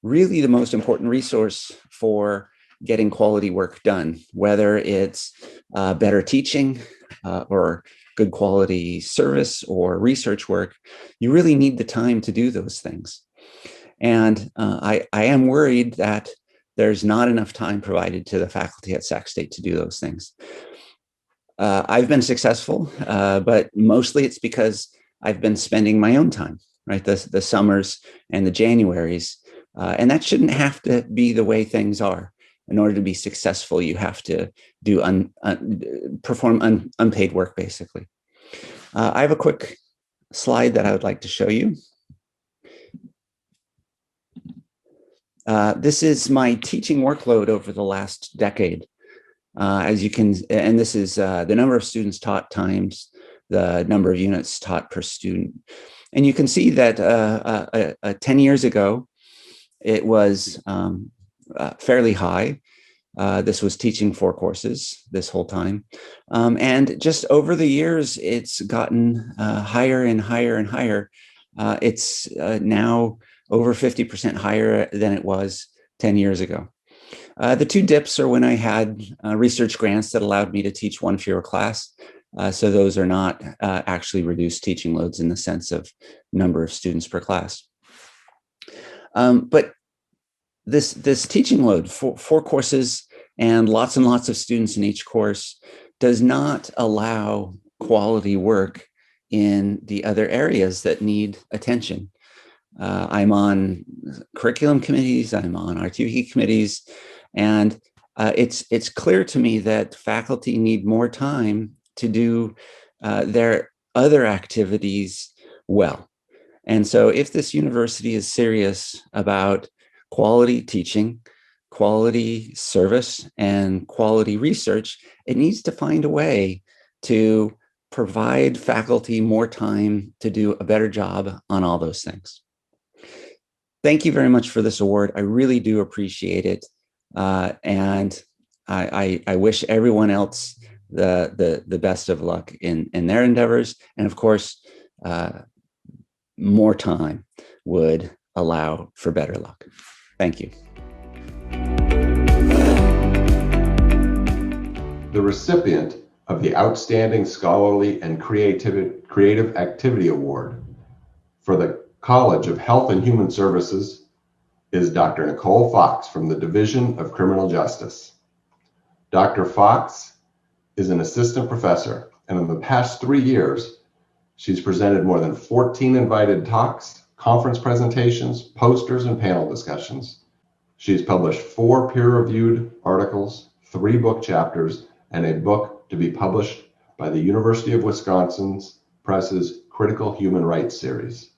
really the most important resource for getting quality work done, whether it's better teaching or good quality service or research work. You really need the time to do those things. And I am worried that there's not enough time provided to the faculty at Sac State to do those things. I've been successful, but mostly it's because I've been spending my own time, right? The summers and the Januaries. And that shouldn't have to be the way things are. In order to be successful, you have to do perform unpaid work, basically. I have a quick slide that I would like to show you. This is my teaching workload over the last decade. As you can, and this is the number of students taught times the number of units taught per student. And you can see that 10 years ago, it was fairly high. This was teaching 4 courses this whole time. And just over the years, it's gotten higher and higher and higher. It's now over 50% higher than it was 10 years ago. The 2 dips are when I had research grants that allowed me to teach 1 fewer class. So those are not actually reduced teaching loads in the sense of number of students per class. But this teaching load, 4 courses and lots of students in each course, does not allow quality work in the other areas that need attention. I'm on curriculum committees, I'm on RTE committees, and it's clear to me that faculty need more time to do their other activities well. And so if this university is serious about quality teaching, quality service, and quality research, it needs to find a way to provide faculty more time to do a better job on all those things. Thank you very much for this award. I really do appreciate it. And I wish everyone else the best of luck in their endeavors. And of course, more time would allow for better luck. Thank you. The recipient of the Outstanding Scholarly and Creative Activity Award for the College of Health and Human Services is Dr. Nicole Fox from the Division of Criminal Justice. Dr. Fox is an assistant professor, and in the past 3 years, she's presented more than 14 invited talks, conference presentations, posters, and panel discussions. She's published 4 peer-reviewed articles, 3 book chapters, and a book to be published by the University of Wisconsin's Press's Critical Human Rights series.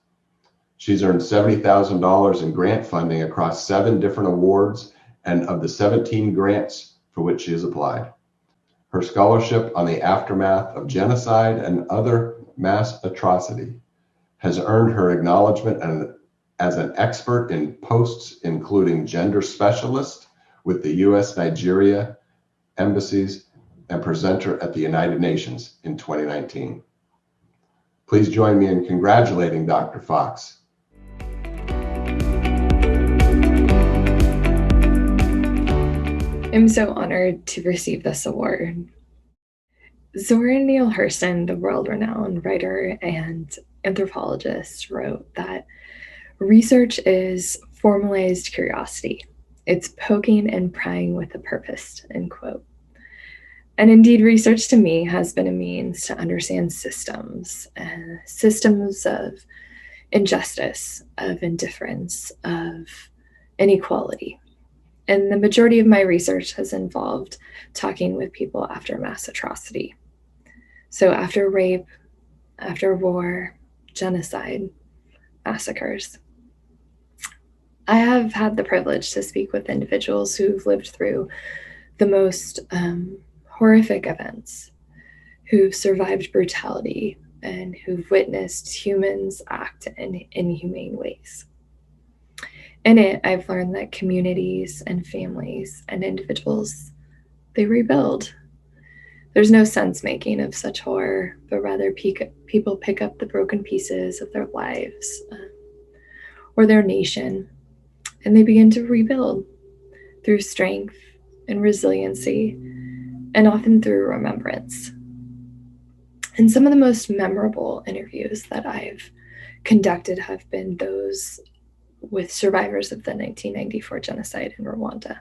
She's earned $70,000 in grant funding across 7 different awards and of the 17 grants for which she has applied. Her scholarship on the aftermath of genocide and other mass atrocity has earned her acknowledgement as an expert in posts, including gender specialist with the U.S. Nigeria embassies and presenter at the United Nations in 2019. Please join me in congratulating Dr. Fox. I'm so honored to receive this award. Zora Neale Hurston, the world-renowned writer and anthropologist, wrote that research is formalized curiosity. It's poking and prying with a purpose, end quote. And indeed, research to me has been a means to understand systems and systems of injustice, of indifference, of inequality. And the majority of my research has involved talking with people after mass atrocity. So after rape, after war, genocide, massacres. I have had the privilege to speak with individuals who've lived through the most horrific events, who've survived brutality, and who've witnessed humans act in inhumane ways. In it, I've learned that communities and families and individuals, they rebuild. There's no sense making of such horror, but rather people pick up the broken pieces of their lives or their nation, and they begin to rebuild through strength and resiliency, and often through remembrance. And some of the most memorable interviews that I've conducted have been those with survivors of the 1994 genocide in Rwanda.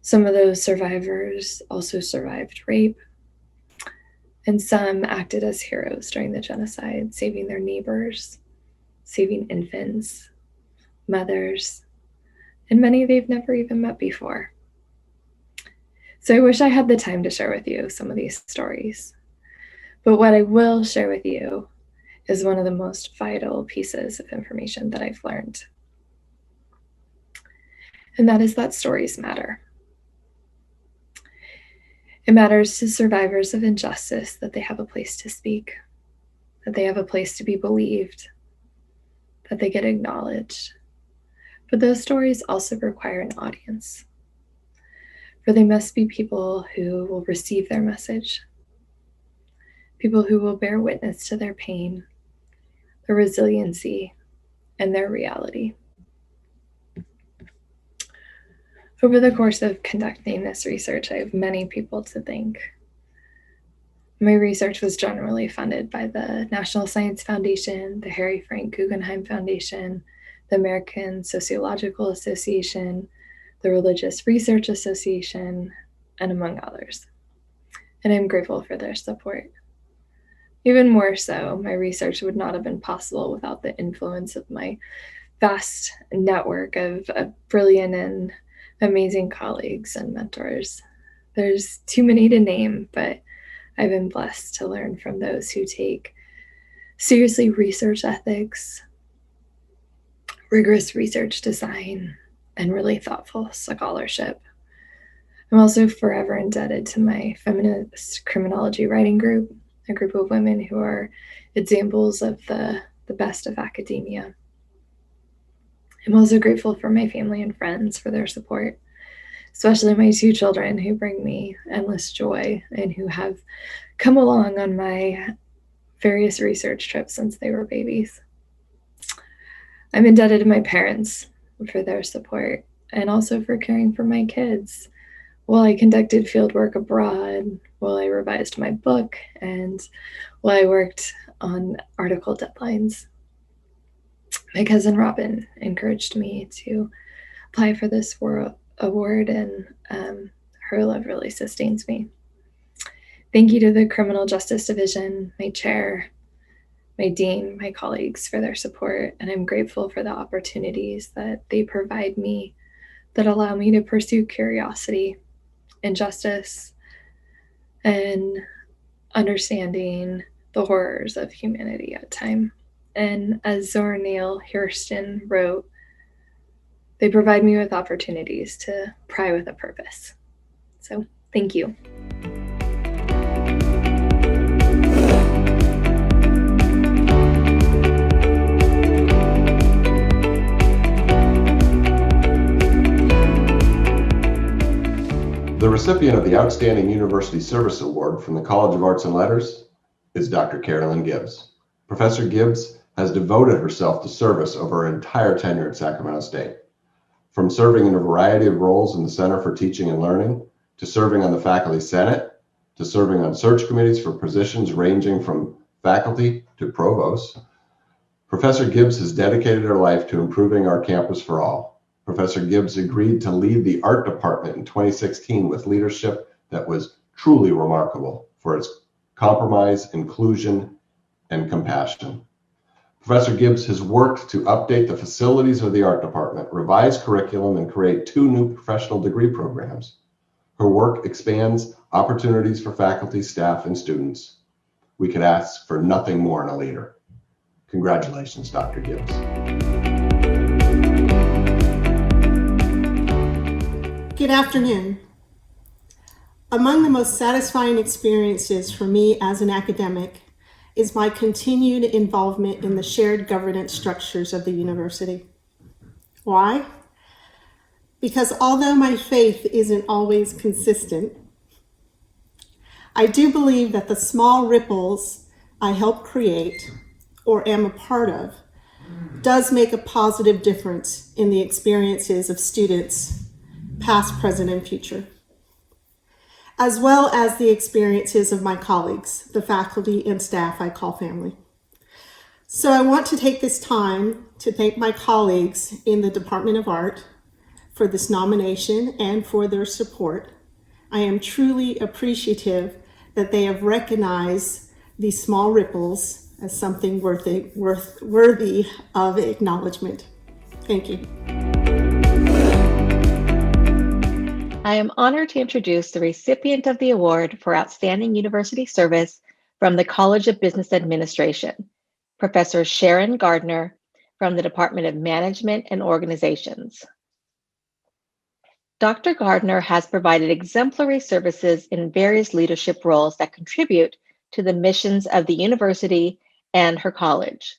Some of those survivors also survived rape, and some acted as heroes during the genocide, saving their neighbors, saving infants, mothers, and many they've never even met before. So I wish I had the time to share with you some of these stories. But what I will share with you is one of the most vital pieces of information that I've learned. And that is that stories matter. It matters to survivors of injustice that they have a place to speak, that they have a place to be believed, that they get acknowledged. But those stories also require an audience, for they must be people who will receive their message, people who will bear witness to their pain, their resiliency, and their reality. Over the course of conducting this research, I have many people to thank. My research was generally funded by the National Science Foundation, the Harry Frank Guggenheim Foundation, the American Sociological Association, the Religious Research Association, and among others. And I'm grateful for their support. Even more so, my research would not have been possible without the influence of my vast network of brilliant and amazing colleagues and mentors. There's too many to name, but I've been blessed to learn from those who take seriously research ethics, rigorous research design, and really thoughtful scholarship. I'm also forever indebted to my feminist criminology writing group, a group of women who are examples of the best of academia. I'm also grateful for my family and friends for their support, especially my two children who bring me endless joy and who have come along on my various research trips since they were babies. I'm indebted to my parents for their support and also for caring for my kids while I conducted fieldwork abroad, while I revised my book, and while I worked on article deadlines. My cousin Robin encouraged me to apply for this award, and her love really sustains me. Thank you to the Criminal Justice Division, my chair, my dean, my colleagues for their support, and I'm grateful for the opportunities that they provide me that allow me to pursue curiosity, injustice, and understanding the horrors of humanity at time. And as Zora Neale Hurston wrote, they provide me with opportunities to pry with a purpose. So thank you. The recipient of the Outstanding University Service Award from the College of Arts and Letters is Dr. Carolyn Gibbs. Professor Gibbs has devoted herself to service over her entire tenure at Sacramento State. From serving in a variety of roles in the Center for Teaching and Learning, to serving on the Faculty Senate, to serving on search committees for positions ranging from faculty to provost, Professor Gibbs has dedicated her life to improving our campus for all. Professor Gibbs agreed to lead the art department in 2016 with leadership that was truly remarkable for its compromise, inclusion, and compassion. Professor Gibbs has worked to update the facilities of the art department, revise curriculum, and create 2 new professional degree programs. Her work expands opportunities for faculty, staff, and students. We could ask for nothing more in a leader. Congratulations, Dr. Gibbs. Good afternoon. Among the most satisfying experiences for me as an academic is my continued involvement in the shared governance structures of the university. Why? Because although my faith isn't always consistent, I do believe that the small ripples I help create or am a part of does make a positive difference in the experiences of students, past, present, and future, as well as the experiences of my colleagues, the faculty and staff I call family. So I want to take this time to thank my colleagues in the Department of Art for this nomination and for their support. I am truly appreciative that they have recognized these small ripples as something worthy of acknowledgement. Thank you. I am honored to introduce the recipient of the award for Outstanding University Service from the College of Business Administration, Professor Sharon Gardner from the Department of Management and Organizations. Dr. Gardner has provided exemplary services in various leadership roles that contribute to the missions of the university and her college.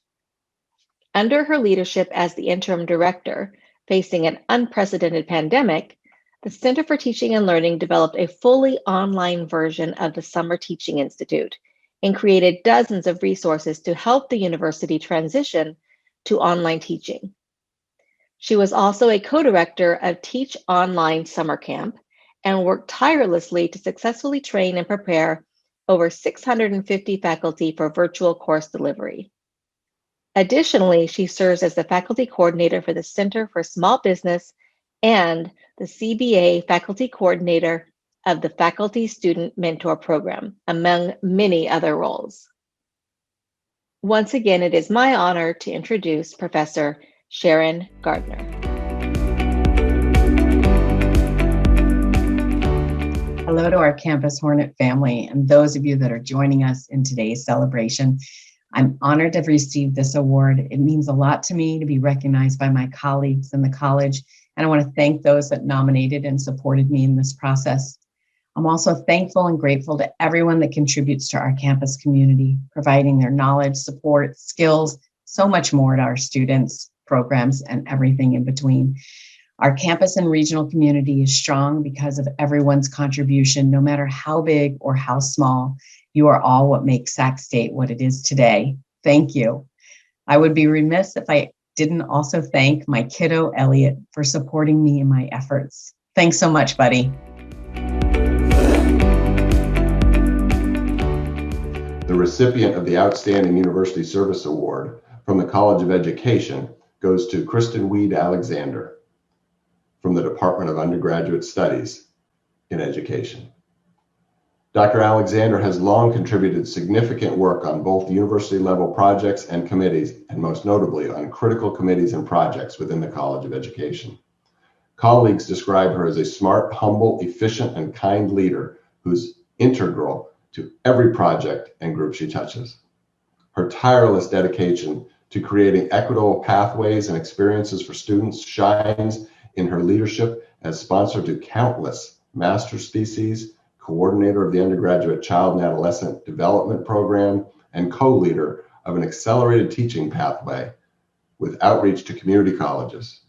Under her leadership as the interim director, facing an unprecedented pandemic, the Center for Teaching and Learning developed a fully online version of the Summer Teaching Institute and created dozens of resources to help the university transition to online teaching. She was also a co-director of Teach Online Summer Camp and worked tirelessly to successfully train and prepare over 650 faculty for virtual course delivery. Additionally, she serves as the faculty coordinator for the Center for Small Business and the CBA faculty coordinator of the Faculty Student Mentor Program, among many other roles. Once again, it is my honor to introduce Professor Sharon Gardner. Hello to our Campus Hornet family and those of you that are joining us in today's celebration. I'm honored to have received this award. It means a lot to me to be recognized by my colleagues in the college, and I want to thank those that nominated and supported me in this process. I'm also thankful and grateful to everyone that contributes to our campus community, providing their knowledge, support, skills, so much more to our students, programs, and everything in between. Our campus and regional community is strong because of everyone's contribution, no matter how big or how small. You are all what makes Sac State what it is today. Thank you. I would be remiss if I didn't also thank my kiddo, Elliot, for supporting me in my efforts. Thanks so much, buddy. The recipient of the Outstanding University Service Award from the College of Education goes to Kristen Weed Alexander from the Department of Undergraduate Studies in Education. Dr. Alexander has long contributed significant work on both university-level projects and committees, and most notably on critical committees and projects within the College of Education. Colleagues describe her as a smart, humble, efficient, and kind leader who's integral to every project and group she touches. Her tireless dedication to creating equitable pathways and experiences for students shines in her leadership as sponsor to countless master's theses, coordinator of the Undergraduate Child and Adolescent Development Program, and co-leader of an accelerated teaching pathway with outreach to community colleges.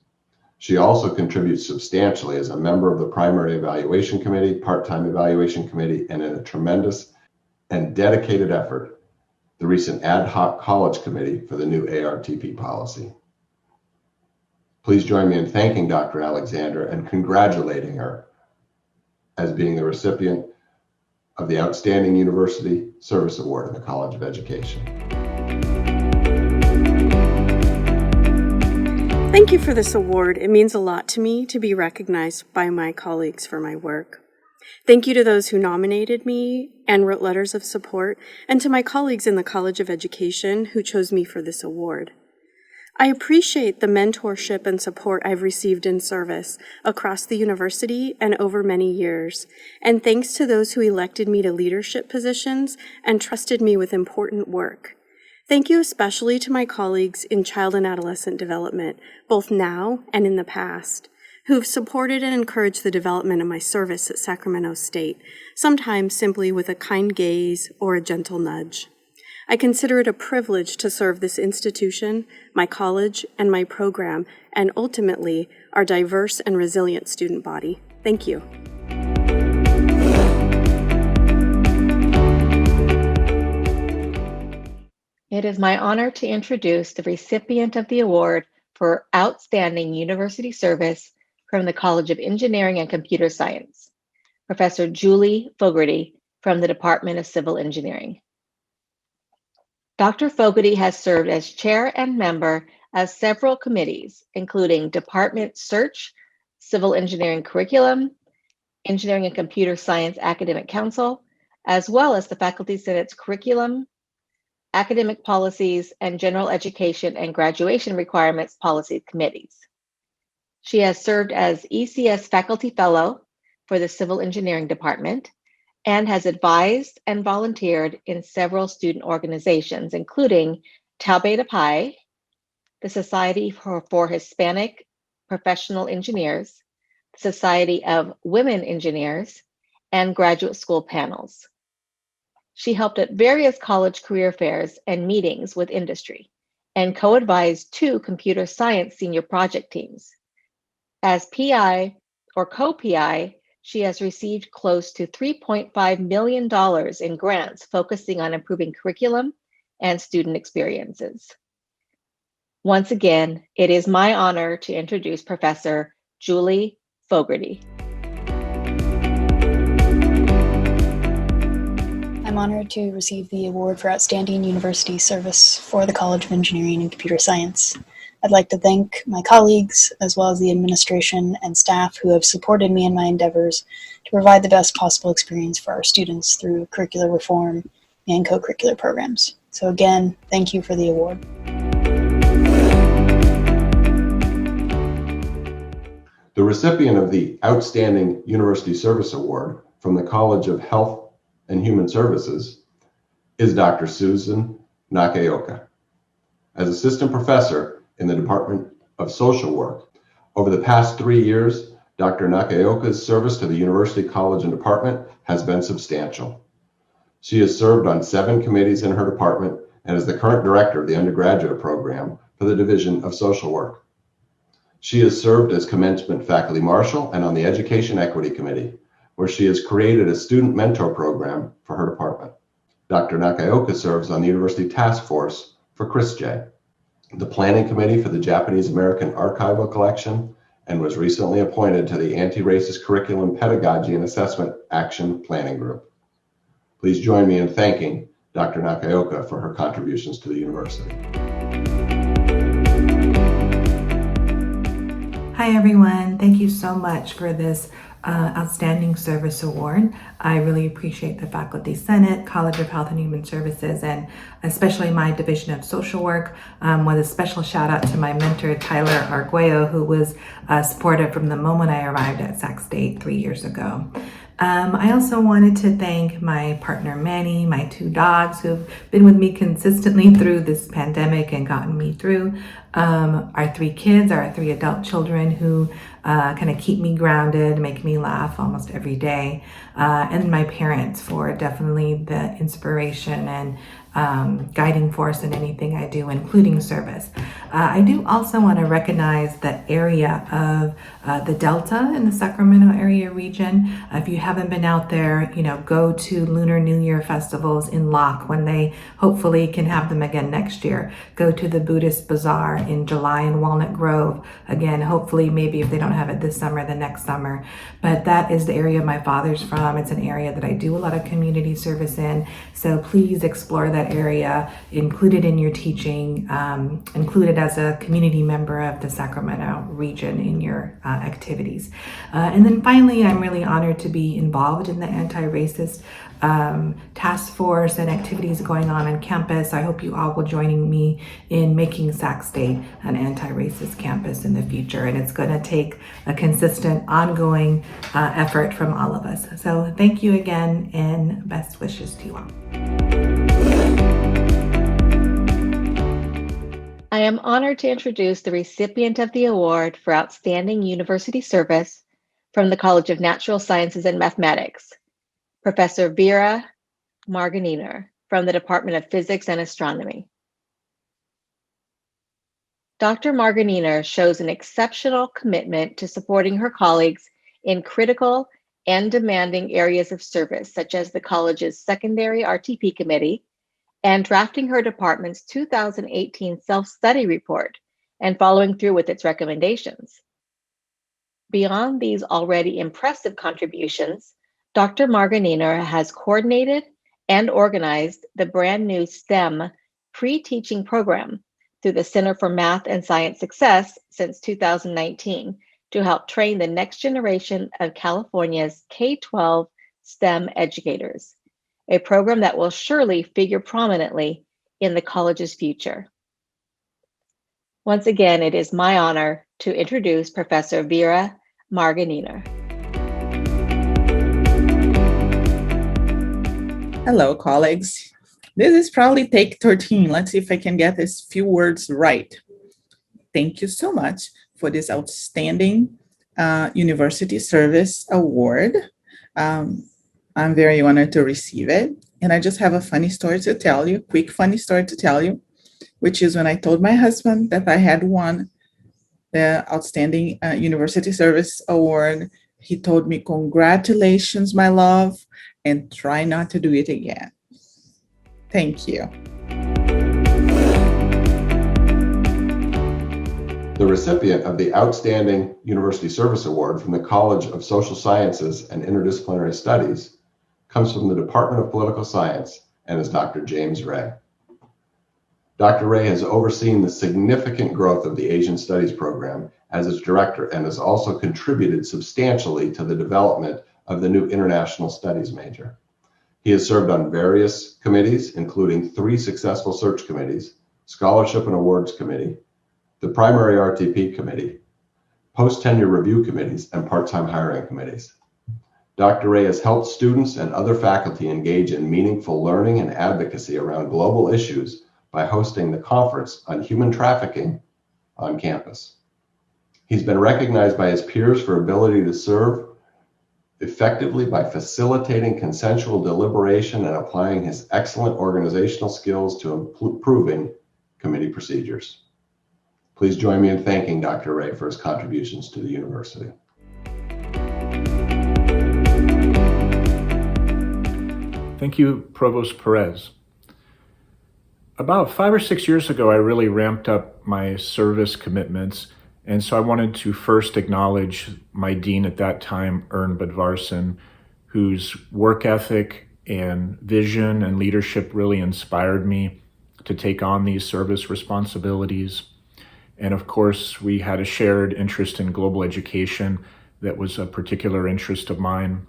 She also contributes substantially as a member of the Primary Evaluation Committee, Part-Time Evaluation Committee, and in a tremendous and dedicated effort, the recent Ad Hoc College Committee for the new ARTP policy. Please join me in thanking Dr. Alexander and congratulating her as being the recipient of the Outstanding University Service Award in the College of Education. Thank you for this award. It means a lot to me to be recognized by my colleagues for my work. Thank you to those who nominated me and wrote letters of support, and to my colleagues in the College of Education who chose me for this award. I appreciate the mentorship and support I've received in service across the university and over many years, and thanks to those who elected me to leadership positions and trusted me with important work. Thank you especially to my colleagues in child and adolescent development, both now and in the past, who've supported and encouraged the development of my service at Sacramento State, sometimes simply with a kind gaze or a gentle nudge. I consider it a privilege to serve this institution, my college, and my program, and ultimately, our diverse and resilient student body. Thank you. It is my honor to introduce the recipient of the award for Outstanding University Service from the College of Engineering and Computer Science, Professor Julie Fogarty from the Department of Civil Engineering. Dr. Fogarty has served as chair and member of several committees, including Department Search, Civil Engineering Curriculum, Engineering and Computer Science Academic Council, as well as the Faculty Senate's Curriculum, Academic Policies, and General Education and Graduation Requirements Policy Committees. She has served as ECS Faculty Fellow for the Civil Engineering Department and has advised and volunteered in several student organizations, including Tau Beta Pi, the Society for Hispanic Professional Engineers, the Society of Women Engineers, and graduate school panels. She helped at various college career fairs and meetings with industry, and co-advised 2 computer science senior project teams. As PI or co-PI, she has received close to $3.5 million in grants focusing on improving curriculum and student experiences. Once again, it is my honor to introduce Professor Julie Fogarty. I'm honored to receive the award for Outstanding University Service for the College of Engineering and Computer Science. I'd like to thank my colleagues, as well as the administration and staff who have supported me in my endeavors to provide the best possible experience for our students through curricular reform and co-curricular programs. So again, thank you for the award. The recipient of the Outstanding University Service Award from the College of Health and Human Services is Dr. Susan Nakaoka. As assistant professor in the Department of Social Work, over the past 3 years, Dr. Nakaoka's service to the University College and Department has been substantial. She has served on 7 committees in her department and is the current director of the undergraduate program for the Division of Social Work. She has served as commencement faculty marshal and on the Education Equity Committee, where she has created a student mentor program for her department. Dr. Nakaoka serves on the University Task Force for ChrisJ, the planning committee for the Japanese American Archival Collection, and was recently appointed to the Anti-Racist Curriculum Pedagogy and Assessment Action Planning Group. Please join me in thanking Dr. Nakaoka for her contributions to the university. Hi everyone, thank you so much for this Outstanding Service Award. I really appreciate the Faculty Senate, College of Health and Human Services, and especially my Division of Social Work, with a special shout out to my mentor, Tyler Arguello, who was supportive from the moment I arrived at Sac State 3 years ago. I also wanted to thank my partner Manny, my 2 dogs who've been with me consistently through this pandemic and gotten me through, our 3 kids, our 3 adult children who kind of keep me grounded, make me laugh almost every day, and my parents for definitely the inspiration and guiding force in anything I do, including service. I do also want to recognize the area of the Delta in the Sacramento area region. If you haven't been out there, go to Lunar New Year festivals in Locke when they hopefully can have them again next year. Go to the Buddhist Bazaar in July in Walnut Grove. Again, hopefully maybe if they don't have it this summer, the next summer. But that is the area my father's from. It's an area that I do a lot of community service in. So please explore that area, include it in your teaching, include it supported as a community member of the Sacramento region in your activities. And then finally, I'm really honored to be involved in the anti-racist task force and activities going on campus. I hope you all will join me in making Sac State an anti-racist campus in the future. And it's going to take a consistent, ongoing effort from all of us. So thank you again, and best wishes to you all. I am honored to introduce the recipient of the award for Outstanding University Service from the College of Natural Sciences and Mathematics, Professor Vera Marganiner from the Department of Physics and Astronomy. Dr. Marganiner shows an exceptional commitment to supporting her colleagues in critical and demanding areas of service, such as the college's secondary RTP committee, and drafting her department's 2018 self-study report and following through with its recommendations. Beyond these already impressive contributions, Dr. Marganiner has coordinated and organized the brand new STEM pre-teaching program through the Center for Math and Science Success since 2019 to help train the next generation of California's K-12 STEM educators, a program that will surely figure prominently in the college's future. Once again, it is my honor to introduce Professor Vera Marganiner. Hello, colleagues. This is probably take 13. Let's see if I can get these few words right. Thank you so much for this outstanding University Service Award. I'm very honored to receive it. And I just have a funny story to tell you, quick funny story to tell you, which is when I told my husband that I had won the Outstanding University Service Award, he told me, "Congratulations, my love, and try not to do it again." Thank you. The recipient of the Outstanding University Service Award from the College of Social Sciences and Interdisciplinary Studies comes from the Department of Political Science and is Dr. James Ray. Dr. Ray has overseen the significant growth of the Asian Studies program as its director and has also contributed substantially to the development of the new International Studies major. He has served on various committees, including 3 successful search committees, Scholarship and Awards Committee, the Primary RTP Committee, Post-Tenure Review Committees, and Part-Time Hiring Committees. Dr. Ray has helped students and other faculty engage in meaningful learning and advocacy around global issues by hosting the Conference on Human Trafficking on campus. He's been recognized by his peers for ability to serve effectively by facilitating consensual deliberation and applying his excellent organizational skills to improving committee procedures. Please join me in thanking Dr. Ray for his contributions to the university. Thank you, Provost Perez. About 5 or 6 years ago, I really ramped up my service commitments, and so I wanted to first acknowledge my dean at that time, Ern Budvarson, whose work ethic and vision and leadership really inspired me to take on these service responsibilities. And of course, we had a shared interest in global education that was a particular interest of mine.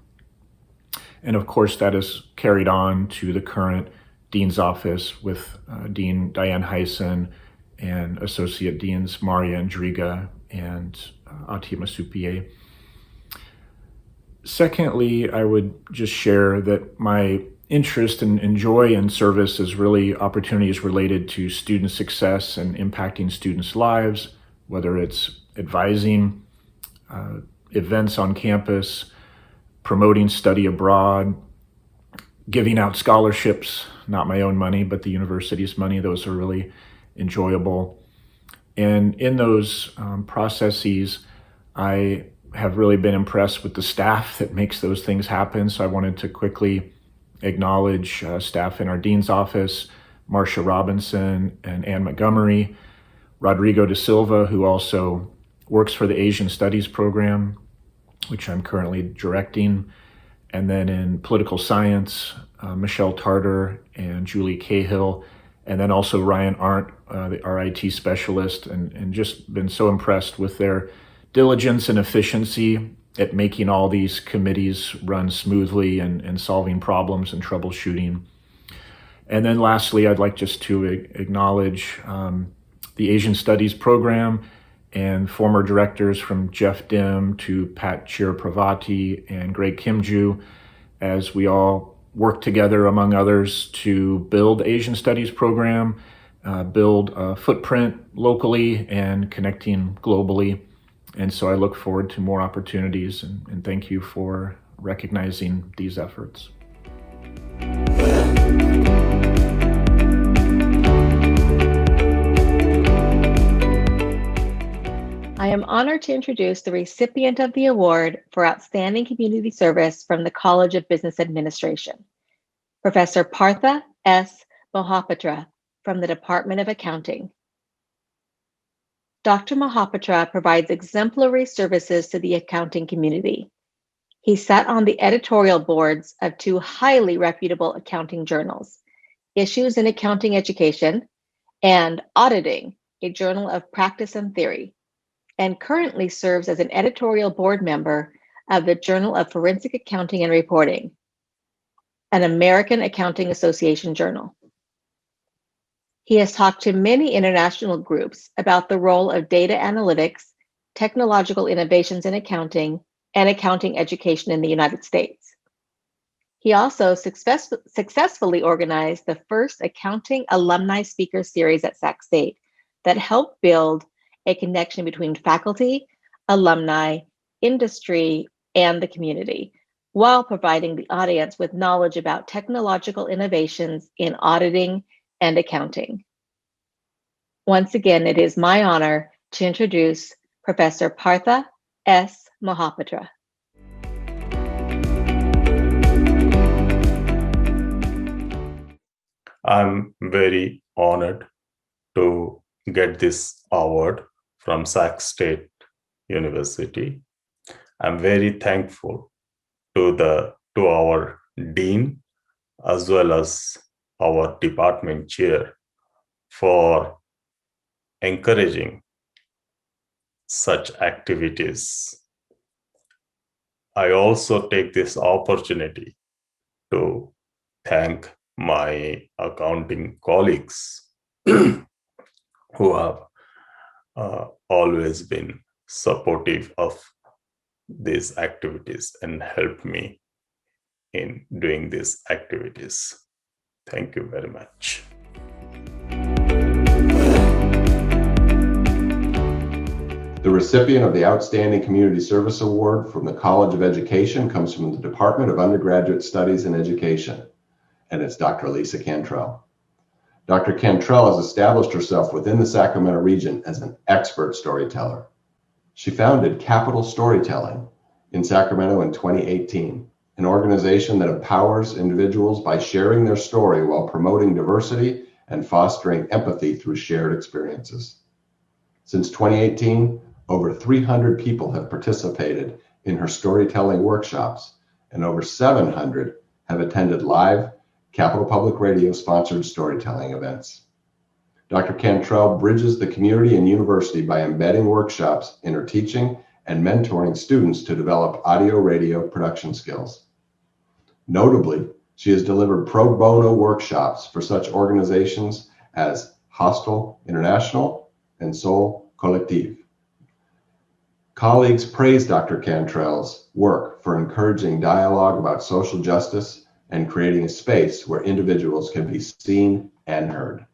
And of course, that is carried on to the current Dean's office with Dean Diane Heisen and Associate Deans Maria Andriga and Atia Masupiye. Secondly, I would just share that my interest and joy in service is really opportunities related to student success and impacting students' lives, whether it's advising events on campus, promoting study abroad, giving out scholarships, not my own money, but the university's money. Those are really enjoyable. And in those processes, I have really been impressed with the staff that makes those things happen. So I wanted to quickly acknowledge staff in our dean's office, Marcia Robinson and Ann Montgomery, Rodrigo de Silva, who also works for the Asian Studies program, which I'm currently directing. And then in political science, Michelle Tarter and Julie Cahill, And then also Ryan Arndt, our IT specialist, and just been so impressed with their diligence and efficiency at making all these committees run smoothly and solving problems and troubleshooting. And then lastly, I'd like just to acknowledge the Asian Studies program and former directors from Jeff Dim to Pat Chirapravati and Greg Kimju, as we all work together, among others, to build the Asian Studies program, build a footprint locally and connecting globally. And so I look forward to more opportunities, and thank you for recognizing these efforts. I am honored to introduce the recipient of the award for Outstanding Community Service from the College of Business Administration, Professor Partha S. Mohapatra from the Department of Accounting. Dr. Mohapatra provides exemplary services to the accounting community. He sat on the editorial boards of two highly reputable accounting journals, Issues in Accounting Education and Auditing, a journal of practice and theory, and currently serves as an editorial board member of the Journal of Forensic Accounting and Reporting, an American Accounting Association journal. He has talked to many international groups about the role of data analytics, technological innovations in accounting, and accounting education in the United States. He also successfully organized the first accounting alumni speaker series at Sac State that helped build a connection between faculty, alumni, industry, and the community, while providing the audience with knowledge about technological innovations in auditing and accounting. Once again, it is my honor to introduce Professor Partha S. Mohapatra. I'm very honored to get this award from Sac State University. I'm very thankful to our dean as well as our department chair for encouraging such activities. I also take this opportunity to thank my accounting colleagues who have always been supportive of these activities and helped me in doing these activities. Thank you very much. The recipient of the Outstanding Community Service Award from the College of Education comes from the Department of Undergraduate Studies and Education, and it's Dr. Lisa Cantrell. Dr. Cantrell has established herself within the Sacramento region as an expert storyteller. She founded Capital Storytelling in Sacramento in 2018, an organization that empowers individuals by sharing their story while promoting diversity and fostering empathy through shared experiences. Since 2018, over 300 people have participated in her storytelling workshops, and over 700 have attended live Capital Public Radio sponsored storytelling events. Dr. Cantrell bridges the community and university by embedding workshops in her teaching and mentoring students to develop audio-radio production skills. Notably, she has delivered pro bono workshops for such organizations as Hostel International and Soul Collective. Colleagues praise Dr. Cantrell's work for encouraging dialogue about social justice and creating a space where individuals can be seen and heard.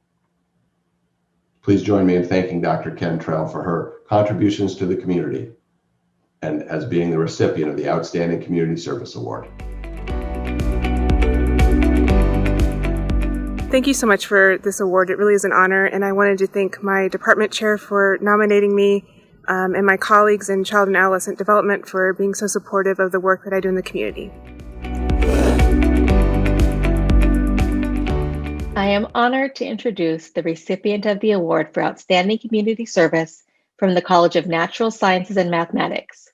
Please join me in thanking Dr. Cantrell for her contributions to the community and as being the recipient of the Outstanding Community Service Award. Thank you so much for this award. It really is an honor, and I wanted to thank my department chair for nominating me and my colleagues in child and adolescent development for being so supportive of the work that I do in the community. I am honored to introduce the recipient of the award for Outstanding Community Service from the College of Natural Sciences and Mathematics,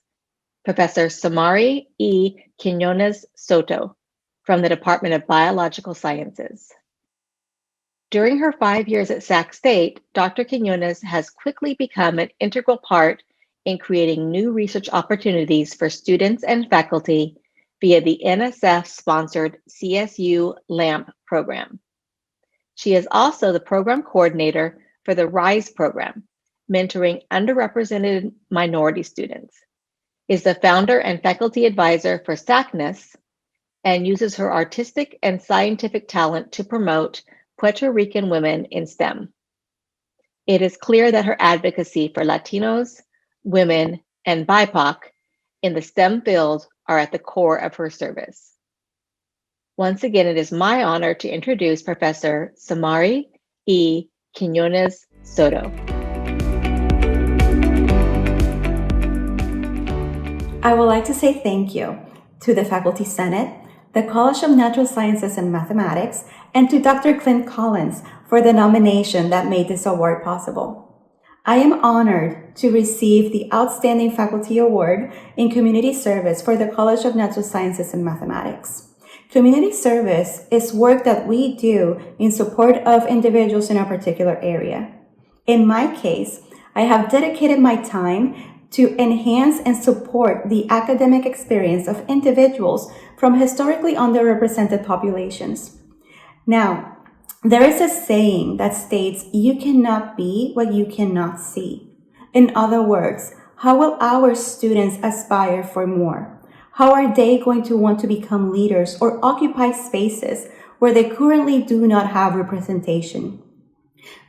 Professor Samari E. Quinones Soto from the Department of Biological Sciences. During her 5 years at Sac State, Dr. Quinones has quickly become an integral part in creating new research opportunities for students and faculty via the NSF-sponsored CSU LAMP program. She is also the program coordinator for the RISE program, mentoring underrepresented minority students, is the founder and faculty advisor for SACNAS, and uses her artistic and scientific talent to promote Puerto Rican women in STEM. It is clear that her advocacy for Latinos, women, and BIPOC in the STEM field are at the core of her service. Once again, it is my honor to introduce Professor Samari E. Quinones Soto. I would like to say thank you to the Faculty Senate, the College of Natural Sciences and Mathematics, and to Dr. Clint Collins for the nomination that made this award possible. I am honored to receive the Outstanding Faculty Award in Community Service for the College of Natural Sciences and Mathematics. Community service is work that we do in support of individuals in a particular area. In my case, I have dedicated my time to enhance and support the academic experience of individuals from historically underrepresented populations. Now, there is a saying that states, "You cannot be what you cannot see." In other words, how will our students aspire for more? How are they going to want to become leaders or occupy spaces where they currently do not have representation?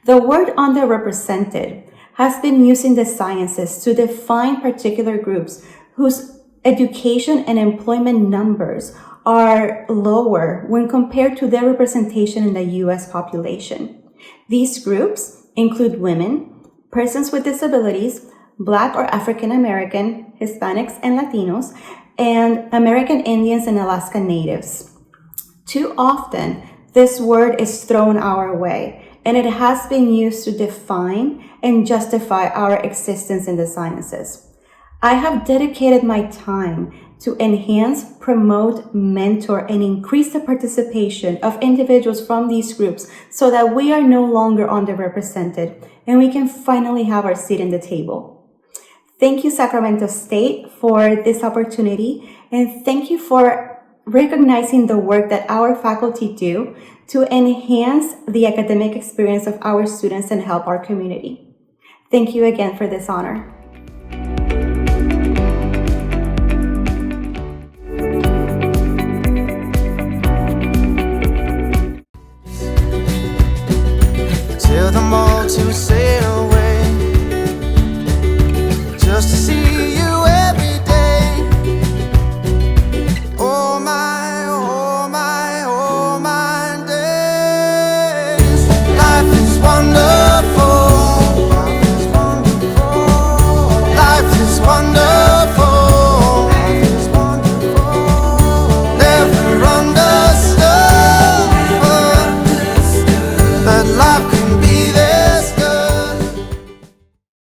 The word underrepresented has been used in the sciences to define particular groups whose education and employment numbers are lower when compared to their representation in the US population. These groups include women, persons with disabilities, Black or African American, Hispanics and Latinos, and American Indians and Alaska Natives. Too often, this word is thrown our way, and it has been used to define and justify our existence in the sciences. I have dedicated my time to enhance, promote, mentor, and increase the participation of individuals from these groups so that we are no longer underrepresented and we can finally have our seat in the table. Thank you, Sacramento State, for this opportunity, and thank you for recognizing the work that our faculty do to enhance the academic experience of our students and help our community. Thank you again for this honor. Tell them all to sail away, just to see you every day. Oh my, oh my, oh my days. Life is wonderful. Life is wonderful. Never understood that life